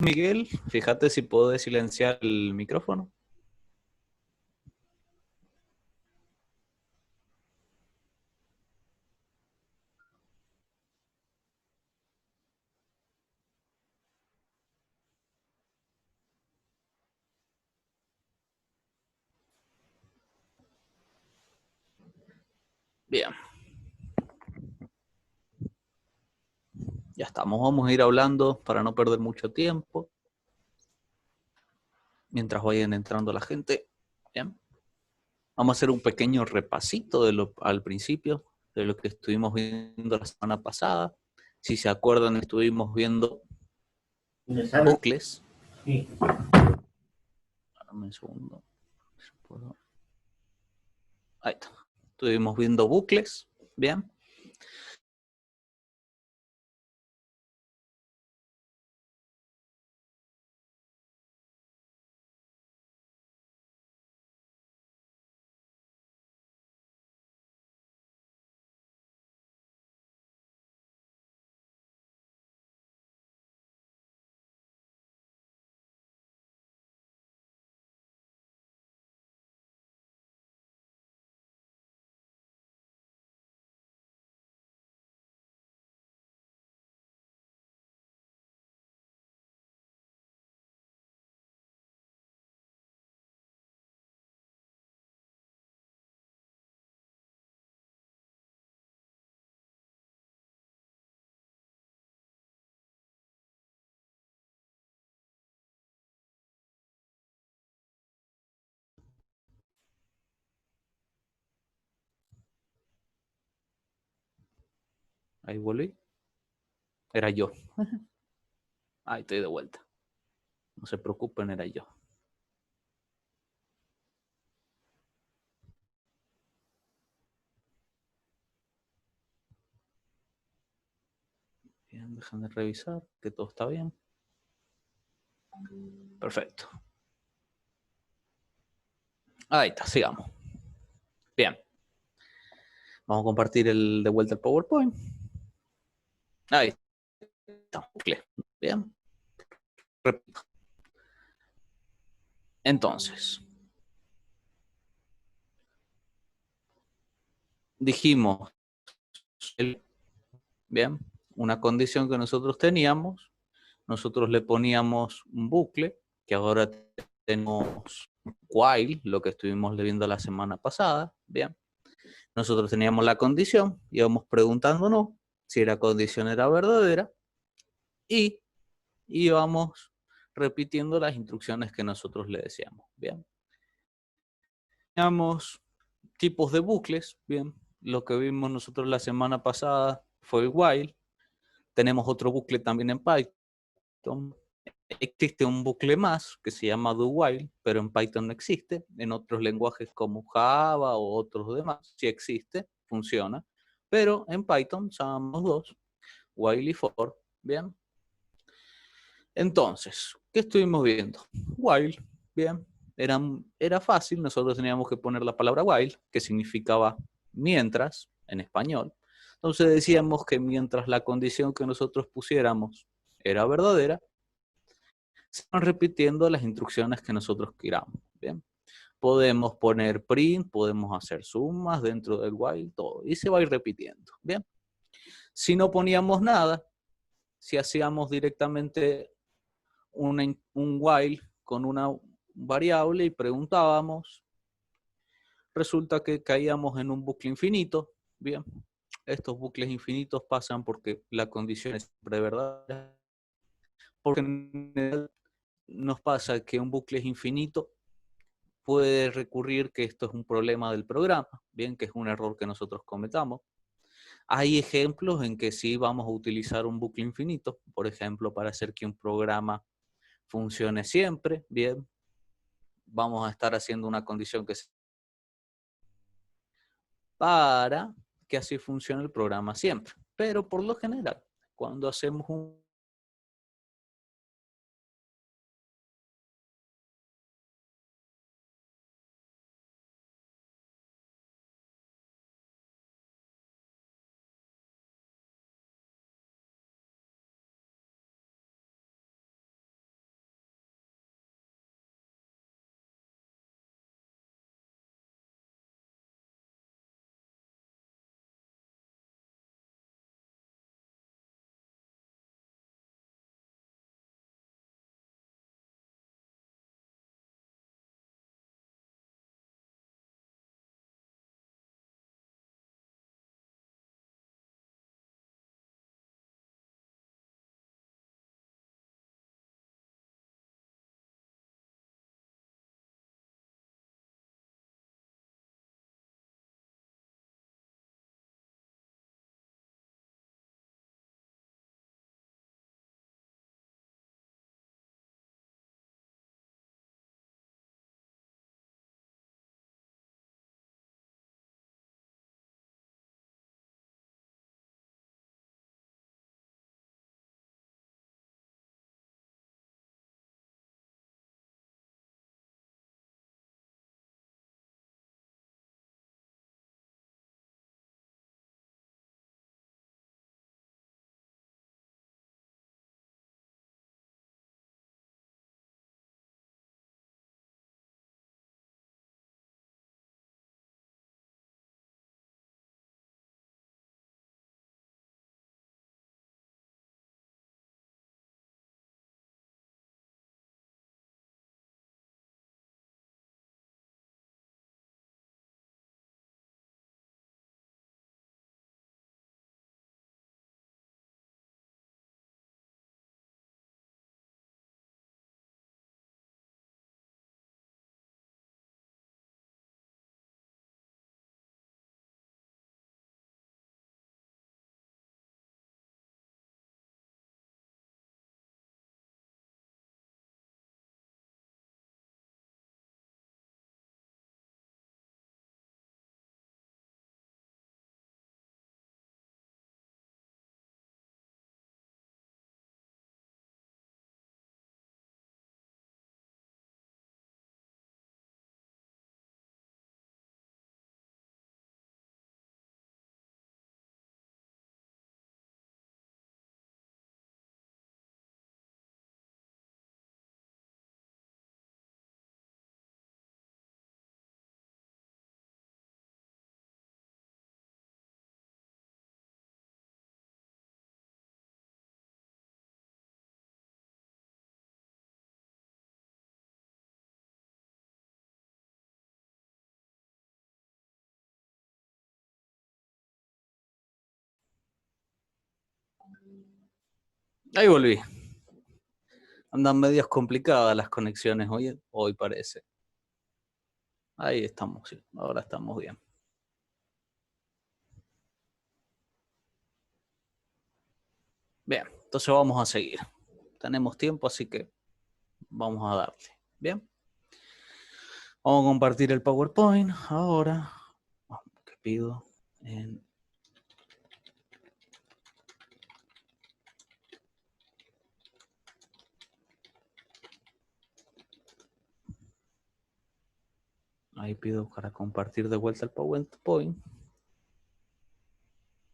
Miguel, fíjate si puedo silenciar el micrófono. Bien, ya estamos. Vamos a ir hablando para no perder mucho tiempo. Mientras vayan entrando la gente. Bien. Vamos a hacer un pequeño repasito al principio de lo que estuvimos viendo la semana pasada. Si se acuerdan, estuvimos viendo bucles. Sí. Dame un segundo. Ahí está. Estuvimos viendo bucles. Bien. Ahí volví. Era yo. Ahí estoy de vuelta. No se preocupen, era yo. Bien, dejan de revisar que todo está bien. Perfecto. Ahí está, sigamos. Bien. Vamos a compartir de vuelta el PowerPoint. Ahí está. Bien. Repito. Entonces, dijimos, bien, una condición que nosotros teníamos, nosotros le poníamos un bucle, que ahora tenemos while, lo que estuvimos leyendo la semana pasada, bien. Nosotros teníamos la condición, íbamos preguntándonos si la condición era verdadera y íbamos repitiendo las instrucciones que nosotros le decíamos, bien. Teníamos tipos de bucles, bien. Lo que vimos nosotros la semana pasada fue el while. Tenemos otro bucle también en Python. Existe un bucle más que se llama do while, pero en Python no existe. En otros lenguajes como Java o otros demás sí existe, funciona. Pero en Python usamos dos, while y for. Bien. Entonces, ¿qué estuvimos viendo? While, bien. Era fácil, nosotros teníamos que poner la palabra while, que significaba mientras en español. Entonces decíamos que mientras la condición que nosotros pusiéramos era verdadera, se van repitiendo las instrucciones que nosotros queramos. Bien. Podemos poner print, podemos hacer sumas dentro del while, todo. Y se va a ir repitiendo. Bien. Si no poníamos nada, si hacíamos directamente un while con una variable y preguntábamos, resulta que caíamos en un bucle infinito. Bien, estos bucles infinitos pasan porque la condición es siempre verdadera. Porque nos pasa que un bucle es infinito, puede recurrir que esto es un problema del programa, bien, que es un error que nosotros cometamos. Hay ejemplos en que sí vamos a utilizar un bucle infinito, por ejemplo, para hacer que un programa funcione siempre, bien, vamos a estar haciendo una condición que para que así funcione el programa siempre. Pero por lo general, cuando hacemos un Ahí volví. Andan medias complicadas las conexiones hoy parece. Ahí estamos, sí. Ahora estamos bien. Bien, entonces vamos a seguir. Tenemos tiempo, así que vamos a darle. Bien. Vamos a compartir el PowerPoint ahora. ¿Qué pido? Ahí pido para compartir de vuelta el PowerPoint.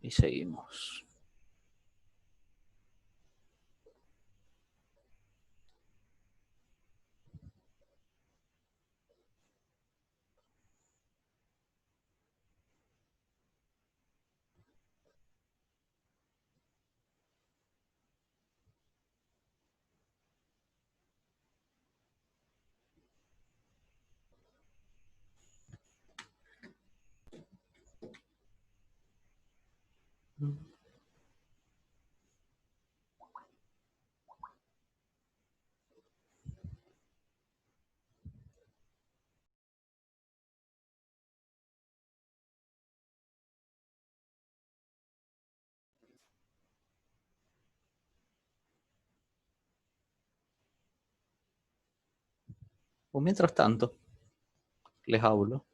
Y seguimos. O mientras tanto, les hablo.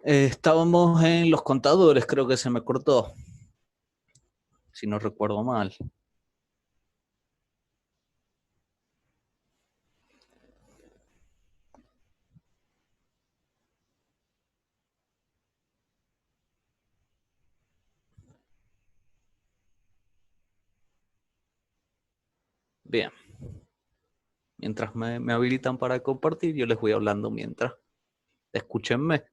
Estábamos en los contadores, creo que se me cortó, si no recuerdo mal. Bien. Mientras me habilitan para compartir, yo les voy hablando mientras. Escúchenme.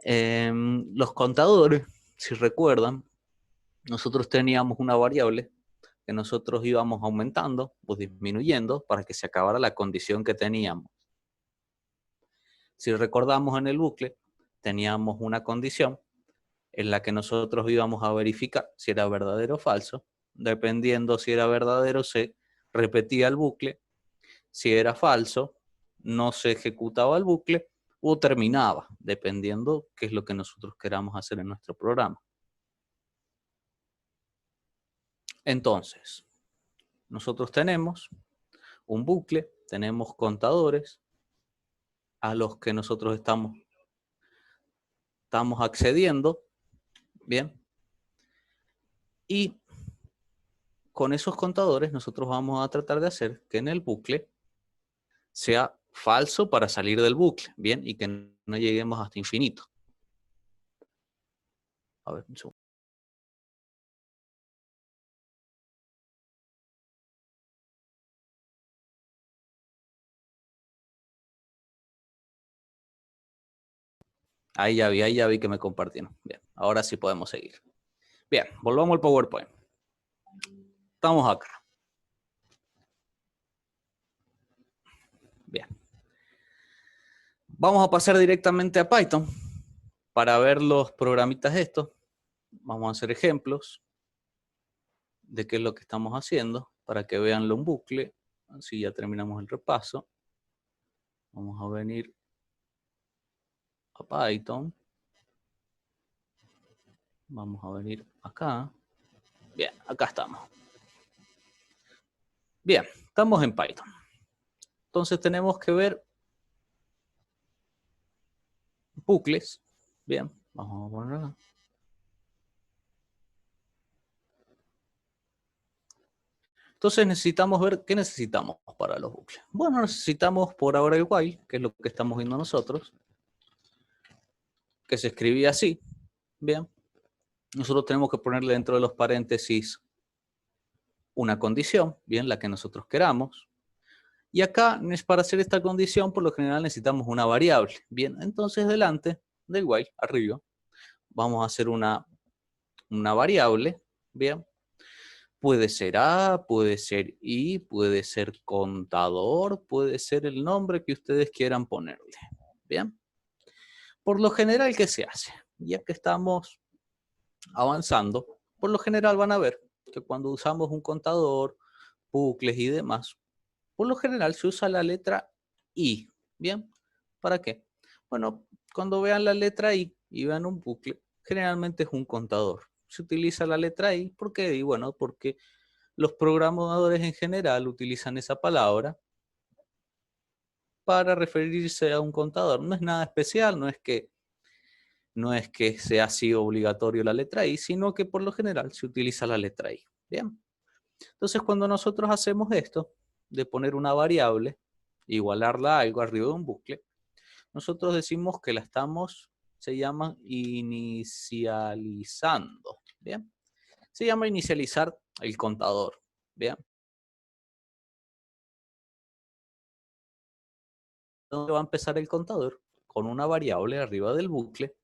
Los contadores, si recuerdan, nosotros teníamos una variable que nosotros íbamos aumentando o disminuyendo para que se acabara la condición que teníamos. Si recordamos en el bucle, teníamos una condición en la que nosotros íbamos a verificar si era verdadero o falso. Dependiendo si era verdadero, se repetía el bucle. Si era falso, no se ejecutaba el bucle o terminaba, dependiendo qué es lo que nosotros queramos hacer en nuestro programa. Entonces, nosotros tenemos un bucle, tenemos contadores a los que nosotros estamos accediendo, ¿bien? Y con esos contadores nosotros vamos a tratar de hacer que en el bucle sea falso para salir del bucle, ¿bien? Y que no lleguemos hasta infinito. A ver, un segundo. Ahí ya vi que me compartieron. Bien, ahora sí podemos seguir. Bien, volvamos al PowerPoint. Estamos acá. Bien. Vamos a pasar directamente a Python para ver los programitas estos. Vamos a hacer ejemplos de qué es lo que estamos haciendo para que veanlo en bucle. Así ya terminamos el repaso. Vamos a venir a Python. Vamos a venir acá. Bien, acá estamos. Bien, estamos en Python. Entonces tenemos que ver bucles. Bien, vamos a poner acá. Entonces necesitamos ver qué necesitamos para los bucles. Bueno, necesitamos por ahora el while, que es lo que estamos viendo nosotros, que se escribía así. Bien, nosotros tenemos que ponerle dentro de los paréntesis una condición, bien, la que nosotros queramos. Y acá, para hacer esta condición, por lo general necesitamos una variable. Bien, entonces delante del while, arriba, vamos a hacer una variable. Bien, puede ser A, puede ser I, puede ser contador, puede ser el nombre que ustedes quieran ponerle. Bien, por lo general, ¿qué se hace? Ya que estamos avanzando, por lo general van a ver que cuando usamos un contador, bucles y demás, por lo general se usa la letra I. ¿Bien? ¿Para qué? Bueno, cuando vean la letra I y vean un bucle, generalmente es un contador. Se utiliza la letra I, ¿por qué? Y bueno, porque los programadores en general utilizan esa palabra para referirse a un contador. No es nada especial, no es que sea así obligatorio la letra I, sino que por lo general se utiliza la letra I. Bien. Entonces, cuando nosotros hacemos esto, de poner una variable, igualarla a algo arriba de un bucle, nosotros decimos que la estamos, se llama inicializando. Bien. Se llama inicializar el contador. Bien. ¿Dónde va a empezar el contador? Con una variable arriba del bucle.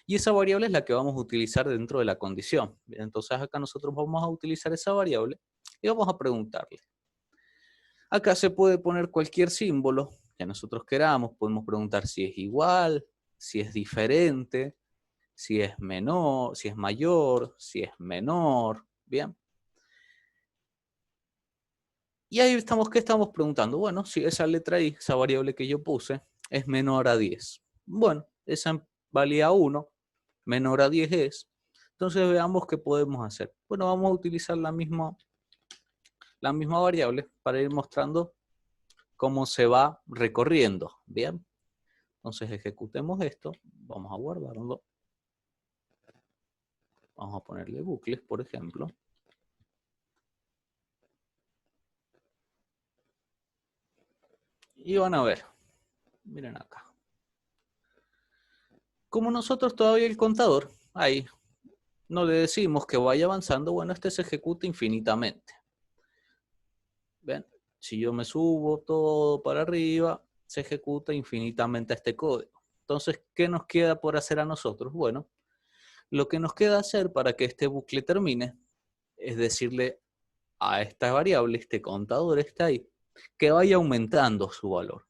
Y esa variable es la que vamos a utilizar dentro de la condición. Bien, entonces acá nosotros vamos a utilizar esa variable y vamos a preguntarle. Acá se puede poner cualquier símbolo que nosotros queramos. Podemos preguntar si es igual, si es diferente, si es menor, si es mayor, si es menor. Bien. Y ahí estamos, ¿qué estamos preguntando? Bueno, si esa letra I, esa variable que yo puse, es menor a 10. Bueno, esa valía 1, menor a 10 es. Entonces veamos qué podemos hacer. Bueno, vamos a utilizar la misma variable para ir mostrando cómo se va recorriendo. Bien. Entonces ejecutemos esto. Vamos a guardarlo. Vamos a ponerle bucles, por ejemplo. Y van a ver. Miren acá. Como nosotros todavía el contador, ahí no le decimos que vaya avanzando, bueno, este se ejecuta infinitamente. ¿Ven? Si yo me subo todo para arriba, se ejecuta infinitamente este código. Entonces, ¿qué nos queda por hacer a nosotros? Bueno, lo que nos queda hacer para que este bucle termine es decirle a esta variable, este contador está ahí, que vaya aumentando su valor.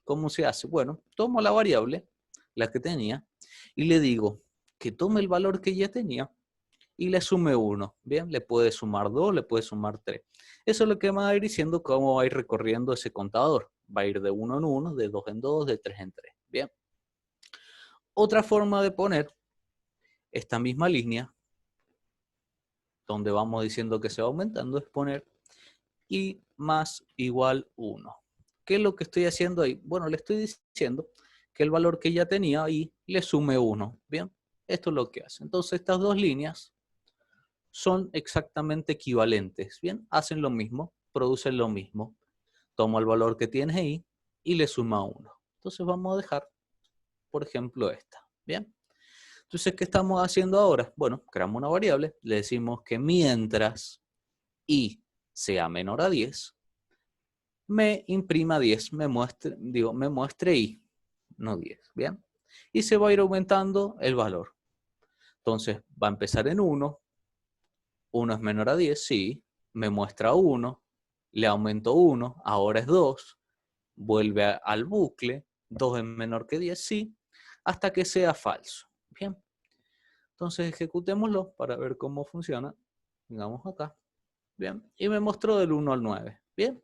¿Cómo se hace? Bueno, tomo la variable, la que tenía, y le digo que tome el valor que ya tenía y le sume 1. Bien, le puede sumar 2, le puede sumar 3. Eso es lo que va a ir diciendo cómo va a ir recorriendo ese contador. Va a ir de 1 en 1, de 2 en 2, de 3 en 3. Bien. Otra forma de poner esta misma línea, donde vamos diciendo que se va aumentando, es poner i más igual 1. ¿Qué es lo que estoy haciendo ahí? Bueno, le estoy diciendo que el valor que ya tenía y le sume 1. Bien, esto es lo que hace. Entonces estas dos líneas son exactamente equivalentes. Bien, hacen lo mismo, producen lo mismo. Tomo el valor que tienes ahí y le suma 1. Entonces vamos a dejar, por ejemplo, esta. Bien. Entonces, ¿qué estamos haciendo ahora? Bueno, creamos una variable, le decimos que mientras i sea menor a 10, me imprima 10, me muestre i, no 10. Bien. Y se va a ir aumentando el valor. Entonces, va a empezar en 1. 1 es menor a 10, sí. Me muestra 1. Le aumento 1. Ahora es 2. Vuelve al bucle. 2 es menor que 10, sí. Hasta que sea falso. Bien. Entonces ejecutémoslo para ver cómo funciona. Vengamos acá. Bien. Y me mostró del 1 al 9. Bien.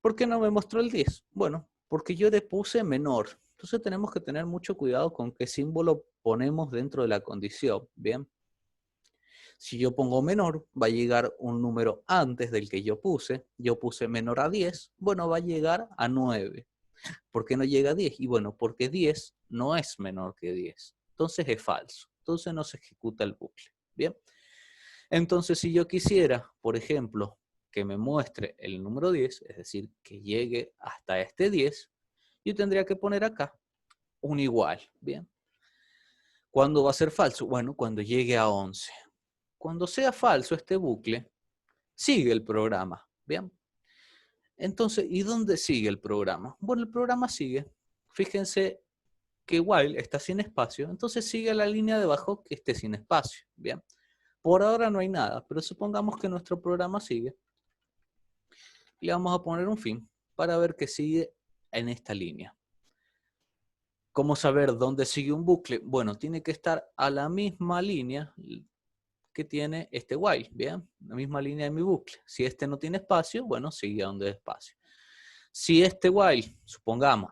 ¿Por qué no me mostró el 10? Bueno, porque yo le puse menor. Entonces tenemos que tener mucho cuidado con qué símbolo ponemos dentro de la condición. Bien. Si yo pongo menor, va a llegar un número antes del que yo puse. Yo puse menor a 10. Bueno, va a llegar a 9. ¿Por qué no llega a 10? Y bueno, porque 10 no es menor que 10. Entonces es falso. Entonces no se ejecuta el bucle. Bien. Entonces, si yo quisiera, por ejemplo, que me muestre el número 10, es decir, que llegue hasta este 10, yo tendría que poner acá un igual. Bien. ¿Cuándo va a ser falso? Bueno, cuando llegue a 11. Cuando sea falso este bucle, sigue el programa. Bien. Entonces, ¿y dónde sigue el programa? Bueno, el programa sigue. Fíjense que while está sin espacio, entonces sigue la línea de abajo que esté sin espacio. Bien. Por ahora no hay nada, pero supongamos que nuestro programa sigue. Le vamos a poner un fin para ver que sigue en esta línea. ¿Cómo saber dónde sigue un bucle? Bueno, tiene que estar a la misma línea que tiene este while, ¿bien? La misma línea de mi bucle. Si este no tiene espacio, bueno, sigue donde hay espacio. Si este while, supongamos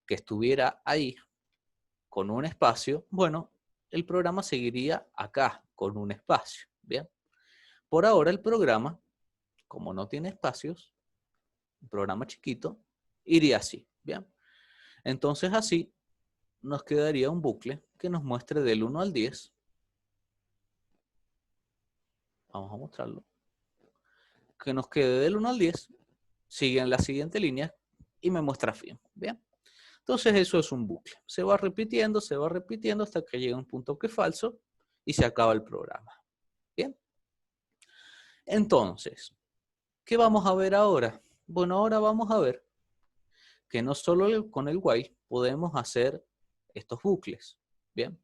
que estuviera ahí con un espacio, bueno, el programa seguiría acá con un espacio, ¿bien? Por ahora el programa, como no tiene espacios, un programa chiquito, iría así, ¿bien? Entonces así nos quedaría un bucle que nos muestre del 1 al 10. Vamos a mostrarlo. Que nos quede del 1 al 10, sigue en la siguiente línea y me muestra fin, ¿bien? Entonces eso es un bucle. Se va repitiendo hasta que llega un punto que es falso y se acaba el programa, ¿bien? Entonces, ¿qué vamos a ver ahora? Bueno, ahora vamos a ver que no solo con el while podemos hacer estos bucles, ¿bien?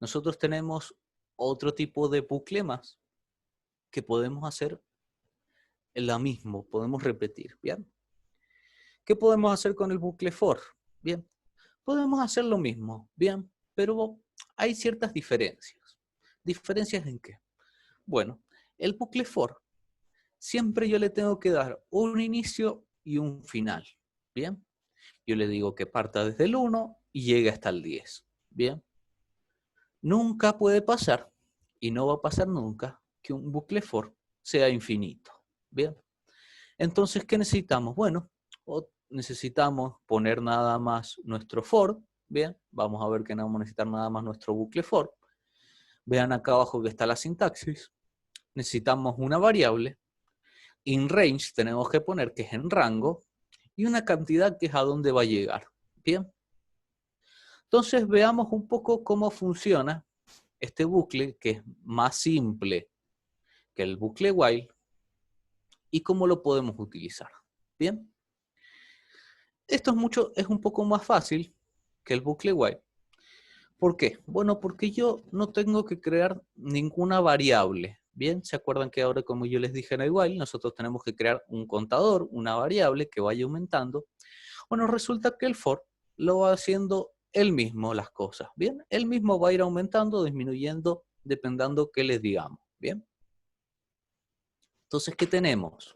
Nosotros tenemos otro tipo de bucle más que podemos hacer lo mismo, podemos repetir, ¿bien? ¿Qué podemos hacer con el bucle for? Bien, podemos hacer lo mismo, bien, pero hay ciertas diferencias. ¿Diferencias en qué? Bueno, el bucle for, siempre yo le tengo que dar un inicio y un final, ¿bien? Yo le digo que parta desde el 1 y llegue hasta el 10, ¿bien? Nunca puede pasar, y no va a pasar nunca, que un bucle for sea infinito, ¿bien? Entonces, ¿qué necesitamos? Bueno, necesitamos poner nada más nuestro for, ¿bien? Vamos a ver que no vamos a necesitar nada más nuestro bucle for. Vean acá abajo que está la sintaxis. Necesitamos una variable. In range tenemos que poner que es en rango. Y una cantidad que es a dónde va a llegar, ¿bien? Entonces veamos un poco cómo funciona este bucle, que es más simple que el bucle while, y cómo lo podemos utilizar, ¿bien? Esto es un poco más fácil que el bucle while. ¿Por qué? Bueno, porque yo no tengo que crear ninguna variable. Bien, ¿se acuerdan que ahora, como yo les dije en el while, nosotros tenemos que crear un contador, una variable que vaya aumentando? Bueno, resulta que el for lo va haciendo él mismo las cosas. Bien, él mismo va a ir aumentando, disminuyendo, dependiendo qué les digamos. Bien. Entonces, ¿qué tenemos?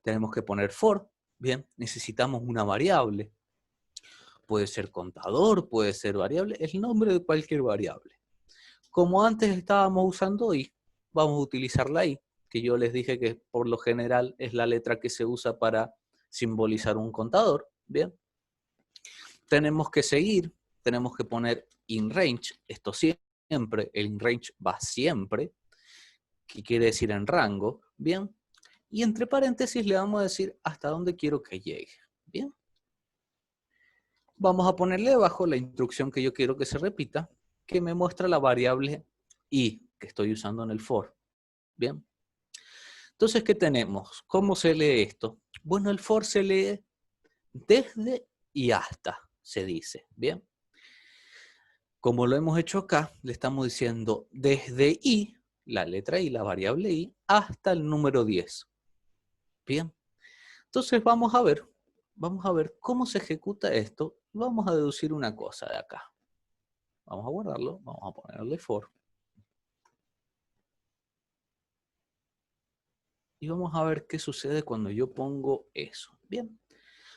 Tenemos que poner for. Bien, necesitamos una variable. Puede ser contador, puede ser variable, el nombre de cualquier variable. Como antes estábamos usando i, vamos a utilizar la i, que yo les dije que por lo general es la letra que se usa para simbolizar un contador. Bien. Tenemos que seguir, tenemos que poner in range, esto siempre, el in range va siempre, que quiere decir en rango. Bien. Y entre paréntesis le vamos a decir hasta dónde quiero que llegue. Bien. Vamos a ponerle debajo la instrucción que yo quiero que se repita, que me muestra la variable i que estoy usando en el for. Bien. Entonces, ¿qué tenemos? ¿Cómo se lee esto? Bueno, el for se lee desde y hasta, se dice. Bien. Como lo hemos hecho acá, le estamos diciendo desde i, la letra i, la variable i, hasta el número 10. Bien. Entonces, vamos a ver cómo se ejecuta esto. Vamos a deducir una cosa de acá. Vamos a guardarlo, vamos a ponerle for. Y vamos a ver qué sucede cuando yo pongo eso. Bien.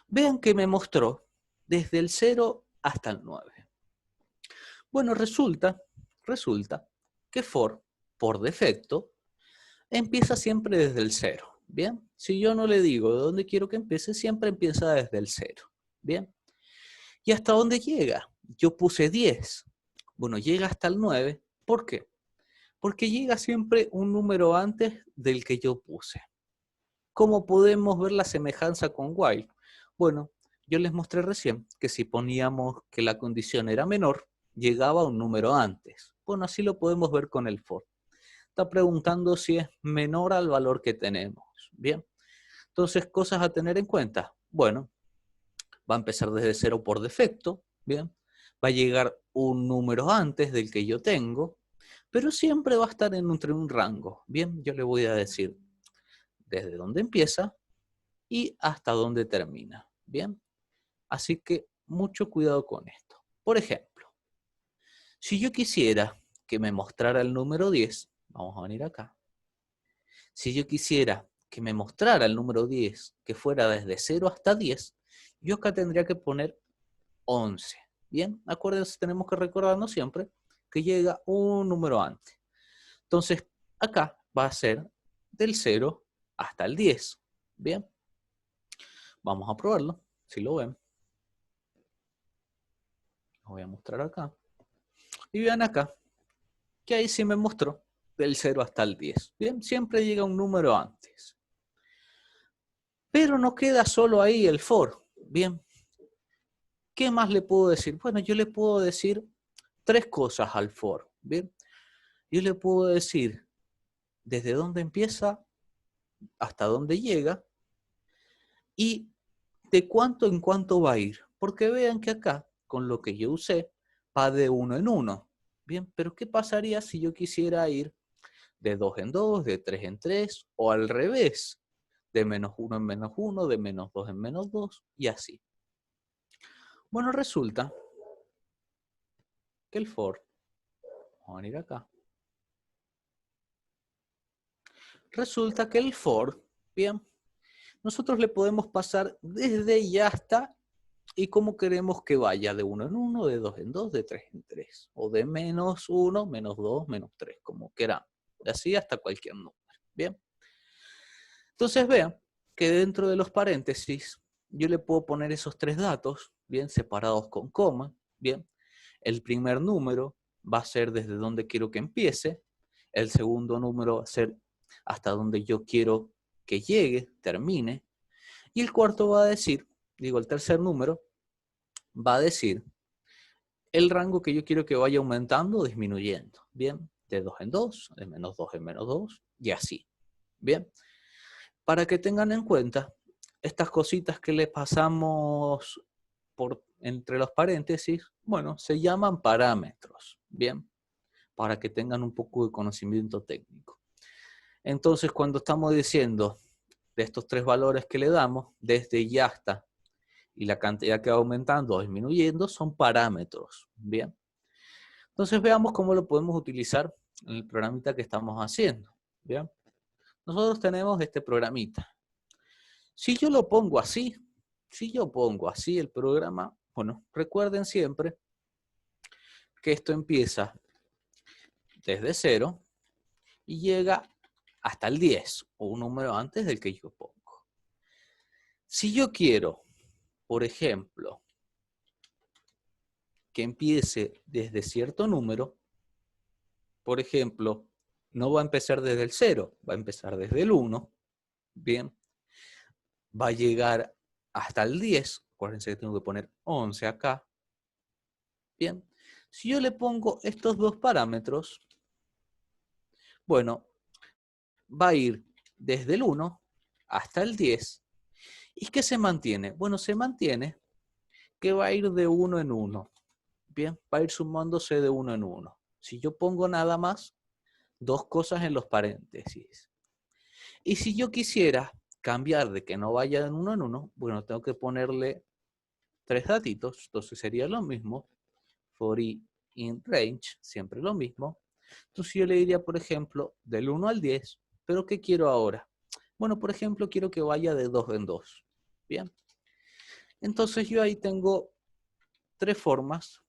Vean que me mostró desde el 0 hasta el 9. Bueno, resulta que for, por defecto, empieza siempre desde el 0. Bien. Si yo no le digo de dónde quiero que empiece, siempre empieza desde el 0. Bien. ¿Y hasta dónde llega? Yo puse 10. Bueno, llega hasta el 9. ¿Por qué? Porque llega siempre un número antes del que yo puse. ¿Cómo podemos ver la semejanza con while? Bueno, yo les mostré recién que si poníamos que la condición era menor, llegaba un número antes. Bueno, así lo podemos ver con el for. Está preguntando si es menor al valor que tenemos. Bien. Entonces, cosas a tener en cuenta. Bueno, va a empezar desde 0 por defecto. Bien. Va a llegar un número antes del que yo tengo, pero siempre va a estar entre un rango. Bien, yo le voy a decir desde dónde empieza y hasta dónde termina. Bien. Así que mucho cuidado con esto. Por ejemplo, si yo quisiera que me mostrara el número 10, vamos a venir acá. Si yo quisiera que me mostrara el número 10, que fuera desde 0 hasta 10, yo acá tendría que poner 11. Bien, acuérdense, tenemos que recordarnos siempre que llega un número antes. Entonces, acá va a ser del 0 hasta el 10. Bien, vamos a probarlo, si lo ven. Lo voy a mostrar acá. Y vean acá, que ahí sí me mostró del 0 hasta el 10. Bien, siempre llega un número antes. Pero no queda solo ahí el for. Bien, ¿qué más le puedo decir? Bueno, yo le puedo decir 3 cosas al for. Bien, yo le puedo decir desde dónde empieza hasta dónde llega y de cuánto en cuánto va a ir. Porque vean que acá, con lo que yo usé, va de 1 en 1. Bien, pero ¿qué pasaría si yo quisiera ir de 2 en 2, de 3 en 3 o al revés? De menos 1 en menos 1, de menos 2 en menos 2 y así. Bueno, resulta que el for, vamos a venir acá, resulta que el for, bien, nosotros le podemos pasar desde y hasta y cómo queremos que vaya, de 1 en 1, de 2 en 2, de 3 en 3, o de menos 1, menos 2, menos 3, como queramos, de así hasta cualquier número, bien. Entonces vean que dentro de los paréntesis yo le puedo poner esos 3 datos, bien, separados con coma, bien. El primer número va a ser desde donde quiero que empiece, el segundo número va a ser hasta donde yo quiero que llegue, termine, y el cuarto va a decir, el tercer número va a decir el rango que yo quiero que vaya aumentando o disminuyendo, bien, de 2 en 2, de menos 2 en menos 2, y así, bien. Para que tengan en cuenta estas cositas que le pasamos por entre los paréntesis, bueno, se llaman parámetros, bien, para que tengan un poco de conocimiento técnico. Entonces, cuando estamos diciendo de estos 3 valores que le damos, desde y hasta, y la cantidad que va aumentando o disminuyendo, son parámetros, bien. Entonces, veamos cómo lo podemos utilizar en el programita que estamos haciendo, bien. Nosotros tenemos este programita. Si yo lo pongo así, si yo pongo así el programa, bueno, recuerden siempre que esto empieza desde 0 y llega hasta el 10, o un número antes del que yo pongo. Si yo quiero, por ejemplo, que empiece desde cierto número, por ejemplo, no va a empezar desde el 0, va a empezar desde el 1, bien, va a llegar hasta el 10, acuérdense que tengo que poner 11 acá, bien. Si yo le pongo estos 2 parámetros, bueno, va a ir desde el 1 hasta el 10. ¿Y qué se mantiene? Bueno, se mantiene que va a ir de 1 en 1. Bien, va a ir sumándose de 1 en 1. Si yo pongo nada más, 2 cosas en los paréntesis. Y si yo quisiera cambiar de que no vaya de 1 en 1, bueno, tengo que ponerle 3 datitos. Entonces sería lo mismo. For i in range, siempre lo mismo. Entonces yo le diría, por ejemplo, del 1 al 10, pero ¿qué quiero ahora? Bueno, por ejemplo, quiero que vaya de 2 en 2. Bien. Entonces yo ahí tengo 3 formas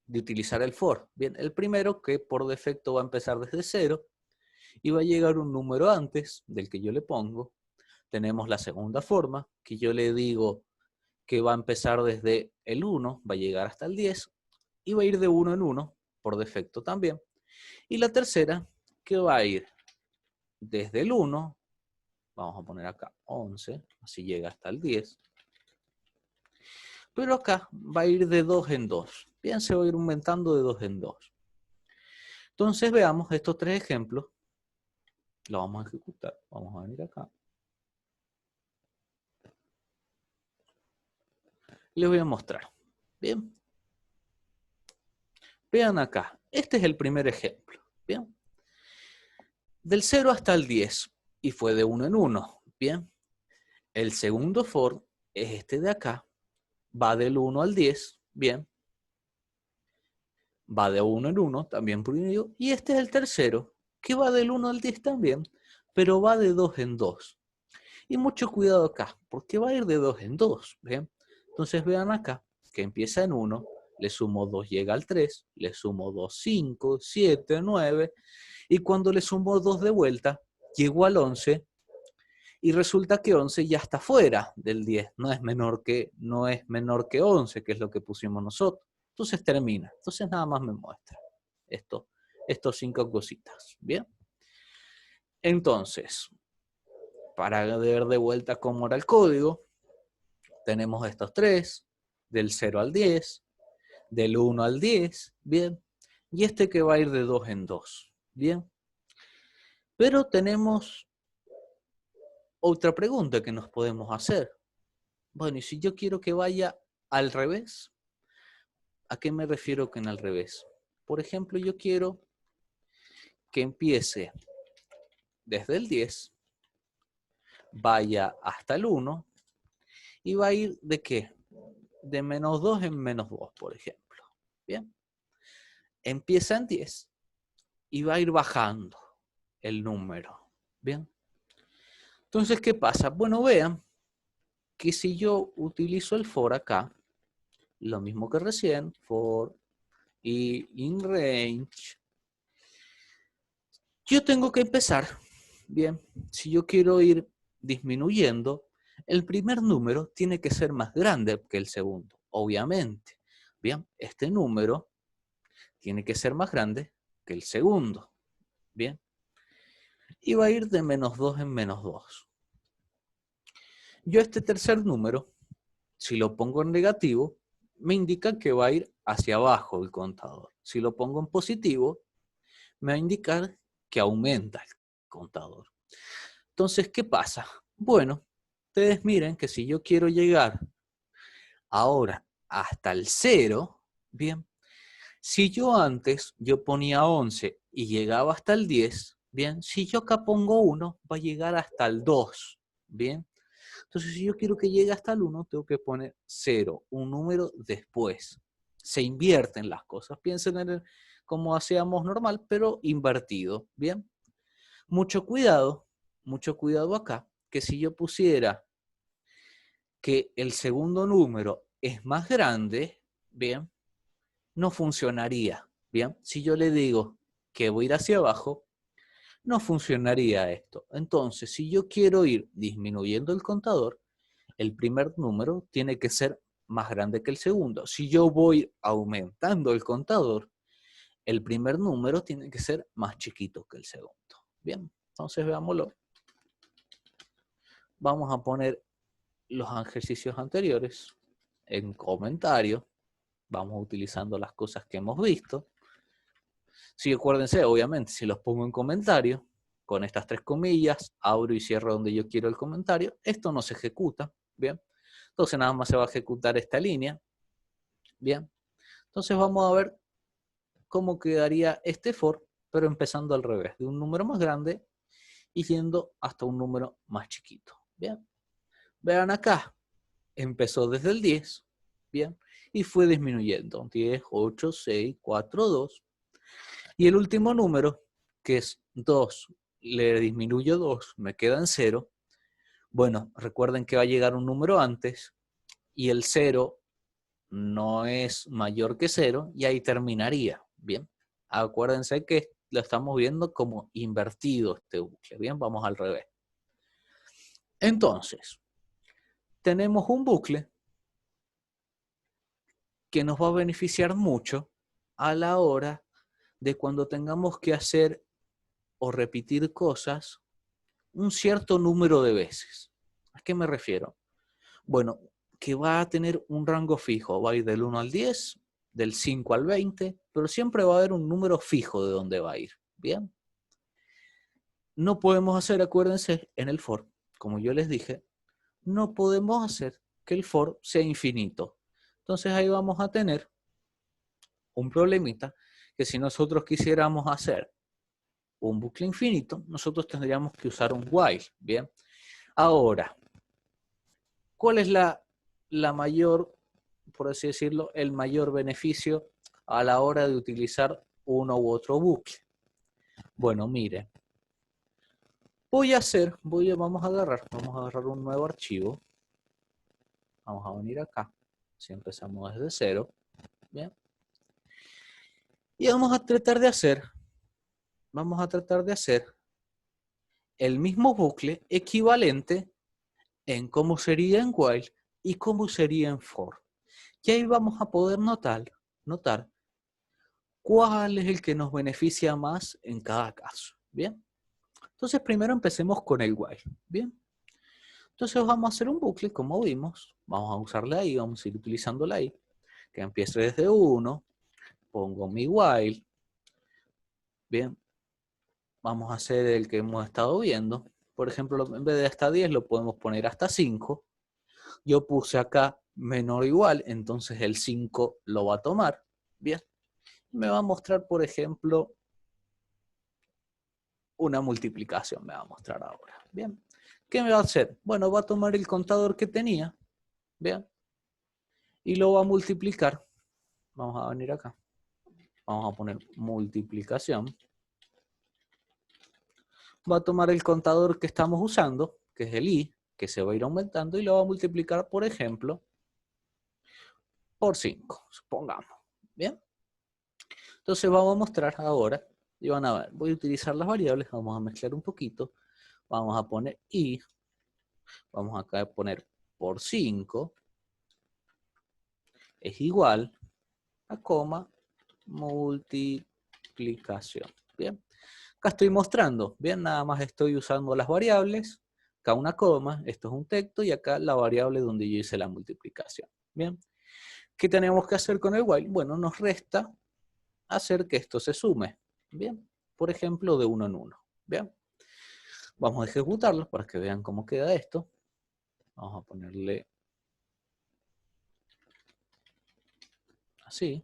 de utilizar el for. Bien, el primero, que por defecto va a empezar desde 0 y va a llegar un número antes del que yo le pongo. Tenemos la segunda forma, que yo le digo que va a empezar desde el 1, va a llegar hasta el 10 y va a ir de 1 en 1, por defecto también. Y la tercera, que va a ir desde el 1, vamos a poner acá 11, así llega hasta el 10. Pero acá va a ir de 2 en 2. Bien, se va a ir aumentando de 2 en 2. Entonces veamos estos 3 ejemplos. Lo vamos a ejecutar. Vamos a venir acá. Les voy a mostrar. Bien. Vean acá. Este es el primer ejemplo. Bien. Del 0 hasta el 10. Y fue de 1 en 1. Bien. El segundo for es este de acá. va del 1 al 10, bien. Va de 1 en 1, también prohibido. Y este es el tercero, que va del 1 al 10 también, pero va de 2 en 2. Y mucho cuidado acá, porque va a ir de 2 en 2, ¿bien? Entonces vean acá, que empieza en 1, le sumo 2 llega al 3, le sumo 2, 5, 7, 9, y cuando le sumo 2 de vuelta, llego al 11, y resulta que 11 ya está fuera del 10, no es menor que 11, que es lo que pusimos nosotros. Entonces termina, entonces nada más me muestra estos 5 cositas, ¿bien? Entonces, para ver de vuelta cómo era el código, tenemos estos 3, del 0 al 10, del 1 al 10, ¿bien? Y este que va a ir de 2 en 2, ¿bien? Pero tenemos otra pregunta que nos podemos hacer. Bueno, y si yo quiero que vaya al revés, ¿a qué me refiero con al revés? Por ejemplo, yo quiero que empiece desde el 10, vaya hasta el 1, y va a ir ¿de qué? De menos 2 en menos 2, por ejemplo. ¿Bien? Empieza en 10 y va a ir bajando el número. ¿Bien? Entonces, ¿qué pasa? Bueno, vean que si yo utilizo el for acá, lo mismo que recién, for y in range, yo tengo que empezar, bien, si yo quiero ir disminuyendo, el primer número tiene que ser más grande que el segundo, obviamente. Bien, este número tiene que ser más grande que el segundo, bien, y va a ir de menos 2 en menos 2. Yo este tercer número, si lo pongo en negativo, me indica que va a ir hacia abajo el contador. Si lo pongo en positivo, me va a indicar que aumenta el contador. Entonces, ¿qué pasa? Bueno, ustedes miren que si yo quiero llegar ahora hasta el 0, bien, si yo antes yo ponía 11 y llegaba hasta el 10, bien, si yo acá pongo 1, va a llegar hasta el 2, bien. Entonces, si yo quiero que llegue hasta el 1, tengo que poner 0, un número después. Se invierten las cosas. Piensen en como hacíamos normal, pero invertido, bien. Mucho cuidado acá, que si yo pusiera que el segundo número es más grande, bien, no funcionaría, bien. Si yo le digo que voy a ir hacia abajo, no funcionaría esto. Entonces, si yo quiero ir disminuyendo el contador, el primer número tiene que ser más grande que el segundo. Si yo voy aumentando el contador, el primer número tiene que ser más chiquito que el segundo. Bien, entonces veámoslo. Vamos a poner los ejercicios anteriores en comentario. Vamos utilizando las cosas que hemos visto. Sí, acuérdense, obviamente, si los pongo en comentario, con estas 3 comillas, abro y cierro donde yo quiero el comentario, esto no se ejecuta, ¿bien? Entonces nada más se va a ejecutar esta línea, ¿bien? Entonces vamos a ver cómo quedaría este for, pero empezando al revés, de un número más grande y yendo hasta un número más chiquito, ¿bien? Vean acá, empezó desde el 10, ¿bien? Y fue disminuyendo, 10, 8, 6, 4, 2. Y el último número, que es 2, le disminuyo 2, me queda en 0. Bueno, recuerden que va a llegar un número antes y el 0 no es mayor que 0 y ahí terminaría, ¿bien? Acuérdense que lo estamos viendo como invertido este bucle, ¿bien? Vamos al revés. Entonces, tenemos un bucle que nos va a beneficiar mucho a la hora de cuando tengamos que hacer o repetir cosas un cierto número de veces. ¿A qué me refiero? Bueno, que va a tener un rango fijo, va a ir del 1 al 10, del 5 al 20, pero siempre va a haber un número fijo de dónde va a ir, ¿bien? No podemos hacer, acuérdense, en el for, como yo les dije, no podemos hacer que el for sea infinito. Entonces ahí vamos a tener un problemita que si nosotros quisiéramos hacer un bucle infinito, nosotros tendríamos que usar un while, ¿bien? Ahora, ¿cuál es la mayor por así decirlo, el mayor beneficio a la hora de utilizar uno u otro bucle? Bueno, mire, vamos a agarrar un nuevo archivo. Vamos a venir acá. Si empezamos desde cero. Bien. Y vamos a tratar de hacer el mismo bucle equivalente en cómo sería en while y cómo sería en for. Y ahí vamos a poder notar cuál es el que nos beneficia más en cada caso. Bien. Entonces primero empecemos con el while. Bien. Entonces vamos a hacer un bucle, como vimos. Vamos a usar la i, vamos a ir utilizando la i, que empiece desde 1. Pongo mi while. Bien. Vamos a hacer el que hemos estado viendo. Por ejemplo, en vez de hasta 10 lo podemos poner hasta 5. Yo puse acá menor o igual, entonces el 5 lo va a tomar. Bien. Me va a mostrar, por ejemplo, una multiplicación. Me va a mostrar ahora. Bien. ¿Qué me va a hacer? Bueno, va a tomar el contador que tenía. Bien. Y lo va a multiplicar. Vamos a venir acá. Vamos a poner multiplicación. Va a tomar el contador que estamos usando, que es el i, que se va a ir aumentando, y lo va a multiplicar, por ejemplo, por 5, supongamos. ¿Bien? Entonces vamos a mostrar ahora, y van a ver, voy a utilizar las variables, vamos a mezclar un poquito, vamos a poner i, vamos acá a poner por 5, es igual a coma, multiplicación. Bien. Acá estoy mostrando, bien, nada más estoy usando las variables, acá una coma, esto es un texto, y acá la variable donde yo hice la multiplicación. Bien. ¿Qué tenemos que hacer con el while? Bueno, nos resta hacer que esto se sume. Bien. Por ejemplo, de 1 en 1. Bien. Vamos a ejecutarlo para que vean cómo queda esto. Vamos a ponerle así.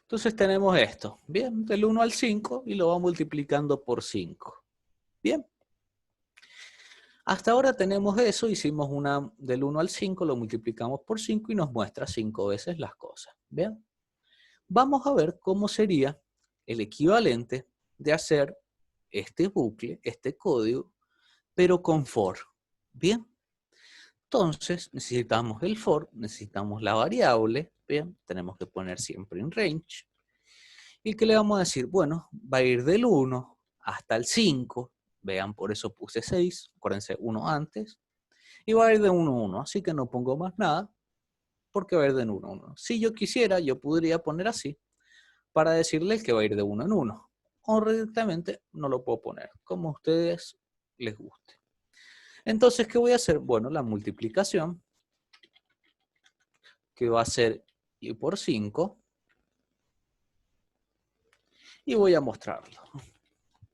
Entonces tenemos esto, bien, del 1 al 5 y lo va multiplicando por 5. Bien. Hasta ahora tenemos eso, hicimos una del 1 al 5, lo multiplicamos por 5 y nos muestra 5 veces las cosas. Bien. Vamos a ver cómo sería el equivalente de hacer este bucle, este código, pero con for. Bien. Entonces necesitamos el for, necesitamos la variable, bien, tenemos que poner siempre en range. ¿Y qué le vamos a decir? Bueno, va a ir del 1 hasta el 5. Vean, por eso puse 6. Acuérdense, 1 antes. Y va a ir de 1 a 1. Así que no pongo más nada porque va a ir de 1 a 1. Si yo quisiera, yo podría poner así para decirle que va a ir de 1 en 1. O directamente no lo puedo poner, como a ustedes les guste. Entonces, ¿qué voy a hacer? Bueno, la multiplicación, que va a ser i por 5. Y voy a mostrarlo.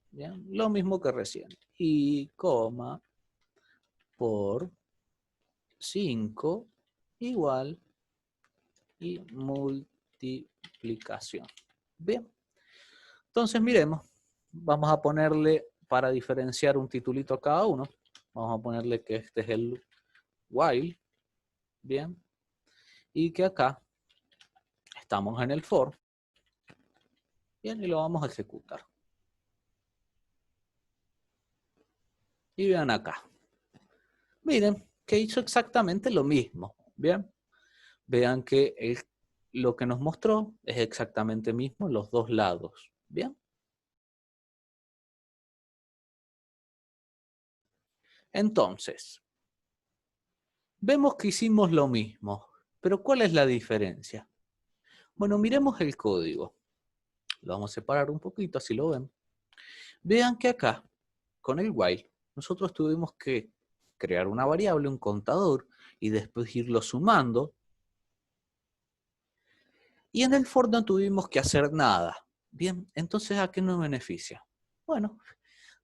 Bien, lo mismo que recién. I, coma, por 5 igual y multiplicación. Bien. Entonces miremos. Vamos a ponerle, para diferenciar un titulito a cada uno, vamos a ponerle que este es el while. Bien. Y que acá estamos en el for. Bien, y lo vamos a ejecutar. Y vean acá. Miren que hizo exactamente lo mismo. Bien. Vean que lo que nos mostró es exactamente mismo en los dos lados. Bien. Entonces, vemos que hicimos lo mismo, pero ¿cuál es la diferencia? Bueno, miremos el código. Lo vamos a separar un poquito, así lo ven. Vean que acá, con el while, nosotros tuvimos que crear una variable, un contador, y después irlo sumando. Y en el for no tuvimos que hacer nada. Bien, entonces ¿a qué nos beneficia? Bueno,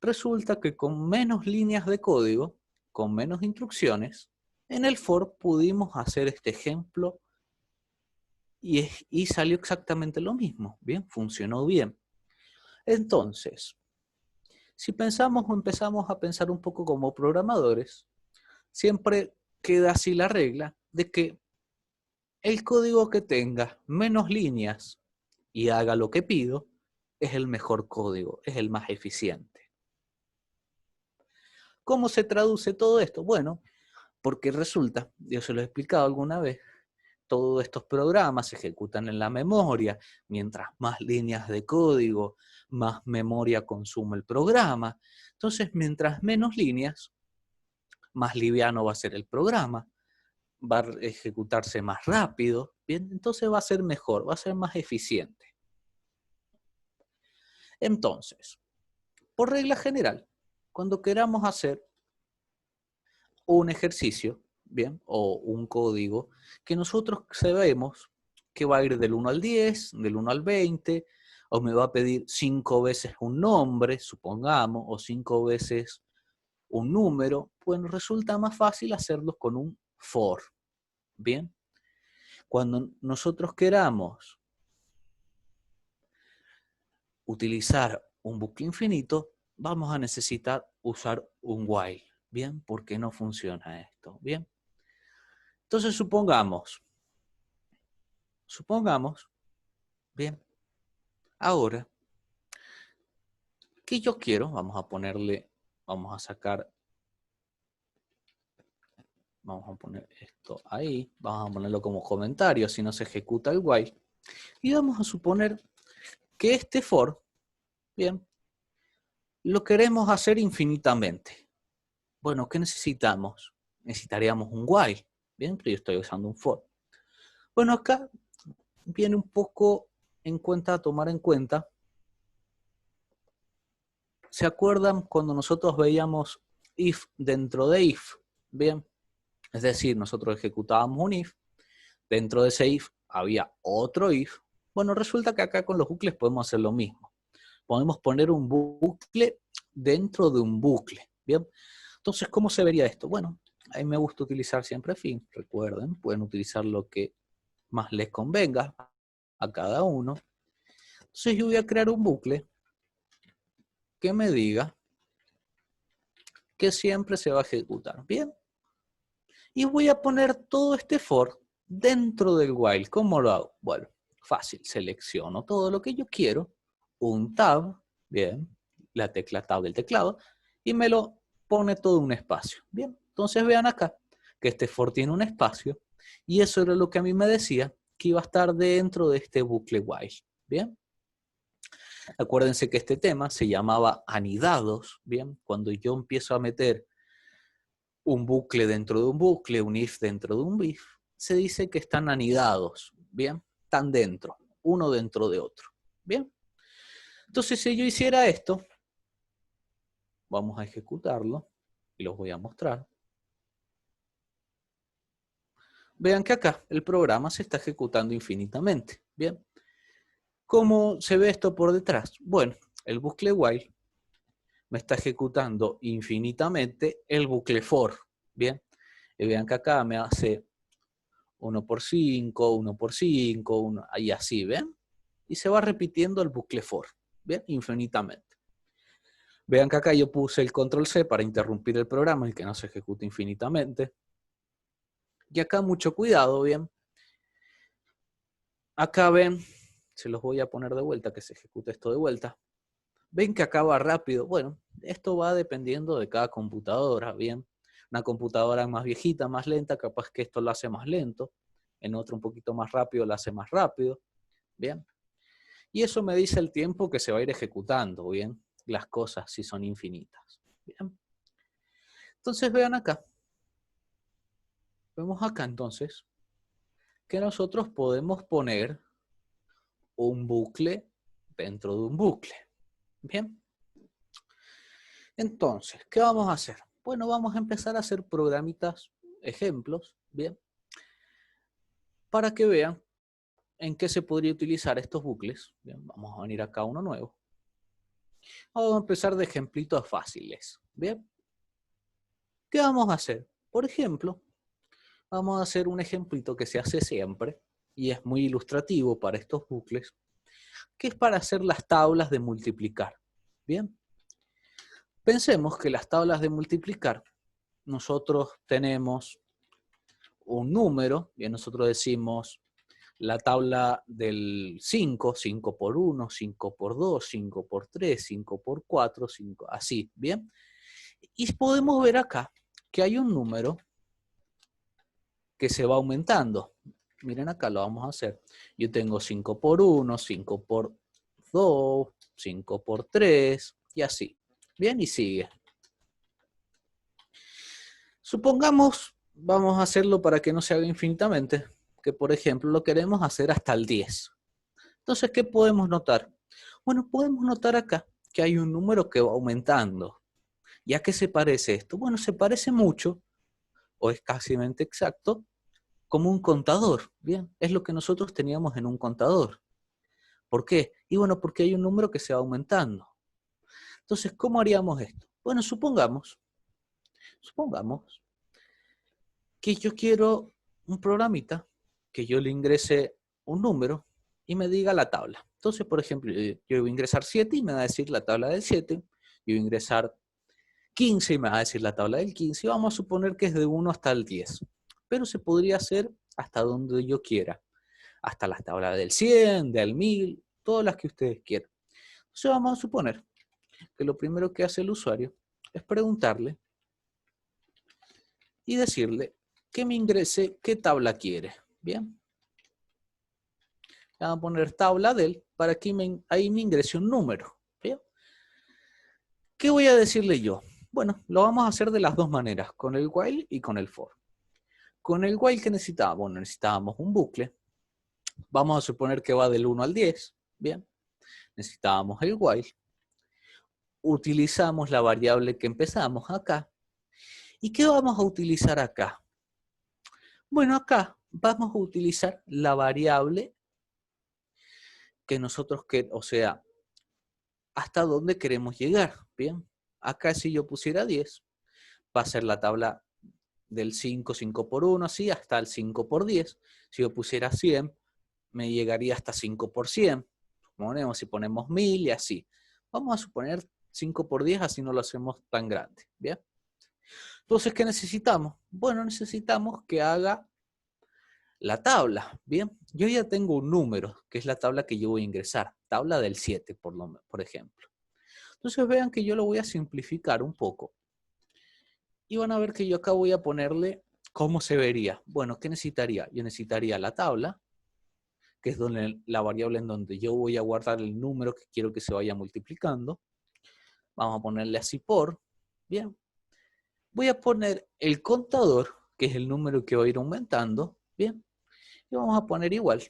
resulta que con menos líneas de código, con menos instrucciones, en el for pudimos hacer este ejemplo y salió exactamente lo mismo. Bien, funcionó bien. Entonces, si pensamos o empezamos a pensar un poco como programadores, siempre queda así la regla de que el código que tenga menos líneas y haga lo que pido es el mejor código, es el más eficiente. ¿Cómo se traduce todo esto? Bueno, porque resulta, yo se lo he explicado alguna vez, todos estos programas se ejecutan en la memoria. Mientras más líneas de código, más memoria consume el programa. Entonces, mientras menos líneas, más liviano va a ser el programa, va a ejecutarse más rápido, ¿bien? Entonces va a ser mejor, va a ser más eficiente. Entonces, por regla general, cuando queramos hacer un ejercicio, ¿bien? O un código que nosotros sabemos que va a ir del 1 al 10, del 1 al 20, o me va a pedir 5 veces un nombre, supongamos, o 5 veces un número, pues resulta más fácil hacerlo con un for, ¿bien? Cuando nosotros queramos utilizar un bucle infinito, vamos a necesitar usar un while, ¿bien? ¿Por qué no funciona esto? ¿Bien? Entonces supongamos, bien, ahora que yo quiero, vamos a poner esto ahí, vamos a ponerlo como comentario, si no se ejecuta el while, y vamos a suponer que este for, bien, lo queremos hacer infinitamente. Bueno, ¿qué necesitamos? Necesitaríamos un while, bien, pero yo estoy usando un for. Bueno, acá viene un poco tomar en cuenta. ¿Se acuerdan cuando nosotros veíamos if dentro de if? Bien, es decir, nosotros ejecutábamos un if, dentro de ese if había otro if. Bueno, resulta que acá con los bucles podemos hacer lo mismo. Podemos poner un bucle dentro de un bucle, ¿bien? Entonces, ¿cómo se vería esto? Bueno, a mí me gusta utilizar siempre fin, recuerden, pueden utilizar lo que más les convenga a cada uno. Entonces yo voy a crear un bucle que me diga que siempre se va a ejecutar, ¿bien? Y voy a poner todo este for dentro del while. ¿Cómo lo hago? Bueno, fácil, selecciono todo lo que yo quiero, un tab, bien, la tecla tab del teclado, y me lo pone todo un espacio, bien. Entonces vean acá que este for tiene un espacio, y eso era lo que a mí me decía que iba a estar dentro de este bucle while, bien. Acuérdense que este tema se llamaba anidados, bien, cuando yo empiezo a meter un bucle dentro de un bucle, un if dentro de un if, se dice que están anidados, ¿bien? Están dentro, uno dentro de otro, ¿bien? Entonces, si yo hiciera esto, vamos a ejecutarlo y los voy a mostrar. Vean que acá el programa se está ejecutando infinitamente, ¿bien? ¿Cómo se ve esto por detrás? Bueno, el bucle while me está ejecutando infinitamente el bucle for, ¿bien? Y vean que acá me hace 1 por 5, 1 por 5, y así, ¿ven? Y se va repitiendo el bucle for, ¿bien? Infinitamente. Vean que acá yo puse el control C para interrumpir el programa y que no se ejecute infinitamente. Y acá mucho cuidado, ¿bien? Acá ven, se los voy a poner de vuelta, que se ejecute esto de vuelta. Ven que acá va rápido. Bueno, esto va dependiendo de cada computadora, ¿bien? Una computadora más viejita, más lenta, capaz que esto lo hace más lento. En otro un poquito más rápido, lo hace más rápido. ¿Bien? Y eso me dice el tiempo que se va a ir ejecutando, ¿bien? Las cosas si son infinitas. ¿Bien? Entonces vean acá. Vemos acá entonces que nosotros podemos poner un bucle dentro de un bucle. ¿Bien? Entonces, ¿qué vamos a hacer? Bueno, vamos a empezar a hacer programitas, ejemplos, ¿bien? Para que vean en qué se podría utilizar estos bucles. Bien, vamos a venir acá a uno nuevo. Vamos a empezar de ejemplitos fáciles. ¿Bien? ¿Qué vamos a hacer? Por ejemplo, vamos a hacer un ejemplito que se hace siempre y es muy ilustrativo para estos bucles, que es para hacer las tablas de multiplicar. Bien. Pensemos que las tablas de multiplicar nosotros tenemos un número, bien, nosotros decimos la tabla del 5, 5 por 1, 5 por 2, 5 por 3, 5 por 4, 5, así, bien. Y podemos ver acá que hay un número que se va aumentando. Miren acá, lo vamos a hacer. Yo tengo 5 por 1, 5 por 2, 5 por 3, y así. Bien, y sigue. Supongamos, vamos a hacerlo para que no se haga infinitamente, que por ejemplo lo queremos hacer hasta el 10. Entonces, ¿qué podemos notar? Bueno, podemos notar acá que hay un número que va aumentando. ¿Y a qué se parece esto? Bueno, se parece mucho, o es casi exacto, como un contador. Bien, es lo que nosotros teníamos en un contador. ¿Por qué? Y bueno, porque hay un número que se va aumentando. Entonces, ¿cómo haríamos esto? Bueno, supongamos que yo quiero un programita que yo le ingrese un número y me diga la tabla. Entonces, por ejemplo, yo voy a ingresar 7 y me va a decir la tabla del 7. Yo voy a ingresar 15 y me va a decir la tabla del 15. Y vamos a suponer que es de 1 hasta el 10. Pero se podría hacer hasta donde yo quiera. Hasta las tablas del 100, del 1000, todas las que ustedes quieran. Entonces vamos a suponer que lo primero que hace el usuario es preguntarle y decirle que me ingrese qué tabla quiere. Bien. Le vamos a poner tabla del para que ahí me ingrese un número. ¿Bien? ¿Qué voy a decirle yo? Bueno, lo vamos a hacer de las dos maneras, con el while y con el for. Con el while, ¿qué necesitábamos? Bueno, necesitábamos un bucle. Vamos a suponer que va del 1 al 10. Bien. Necesitábamos el while. Utilizamos la variable que empezamos acá. ¿Y qué vamos a utilizar acá? Bueno, acá vamos a utilizar la variable que nosotros, o sea, hasta dónde queremos llegar. Bien, acá si yo pusiera 10, va a ser la tabla del 5, 5 por 1, así, hasta el 5 por 10. Si yo pusiera 100, me llegaría hasta 5 por 100. Si ponemos 1000 y así. Vamos a suponer 5 por 10, así no lo hacemos tan grande. Bien. Entonces, ¿qué necesitamos? Bueno, necesitamos que haga la tabla. Bien, yo ya tengo un número, que es la tabla que yo voy a ingresar. Tabla del 7, por ejemplo. Entonces vean que yo lo voy a simplificar un poco. Y van a ver que yo acá voy a ponerle cómo se vería. Bueno, ¿qué necesitaría? Yo necesitaría la tabla, que es la variable en donde yo voy a guardar el número que quiero que se vaya multiplicando. Vamos a ponerle así por. Bien. Voy a poner el contador, que es el número que va a ir aumentando. Bien. Y vamos a poner igual.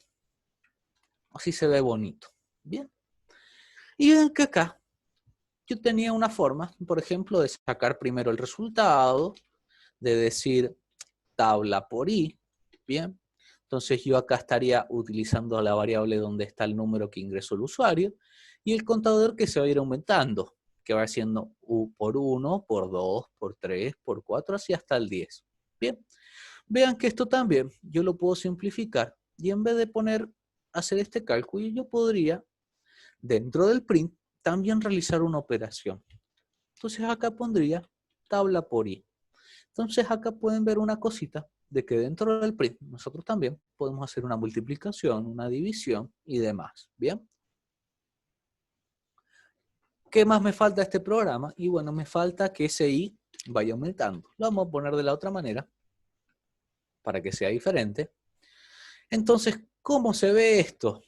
Así se ve bonito. Bien. Y ven que acá yo tenía una forma, por ejemplo, de sacar primero el resultado, de decir tabla por i. Bien. Entonces yo acá estaría utilizando la variable donde está el número que ingresó el usuario y el contador que se va a ir aumentando, que va siendo u por 1, por 2, por 3, por 4, así hasta el 10. Bien. Vean que esto también yo lo puedo simplificar y en vez de hacer este cálculo, yo podría, dentro del print, también realizar una operación. Entonces acá pondría tabla por i. Entonces acá pueden ver una cosita de que dentro del print nosotros también podemos hacer una multiplicación, una división y demás. ¿Bien? ¿Qué más me falta a este programa? Y bueno, me falta que ese i vaya aumentando. Lo vamos a poner de la otra manera para que sea diferente. Entonces, ¿cómo se ve esto?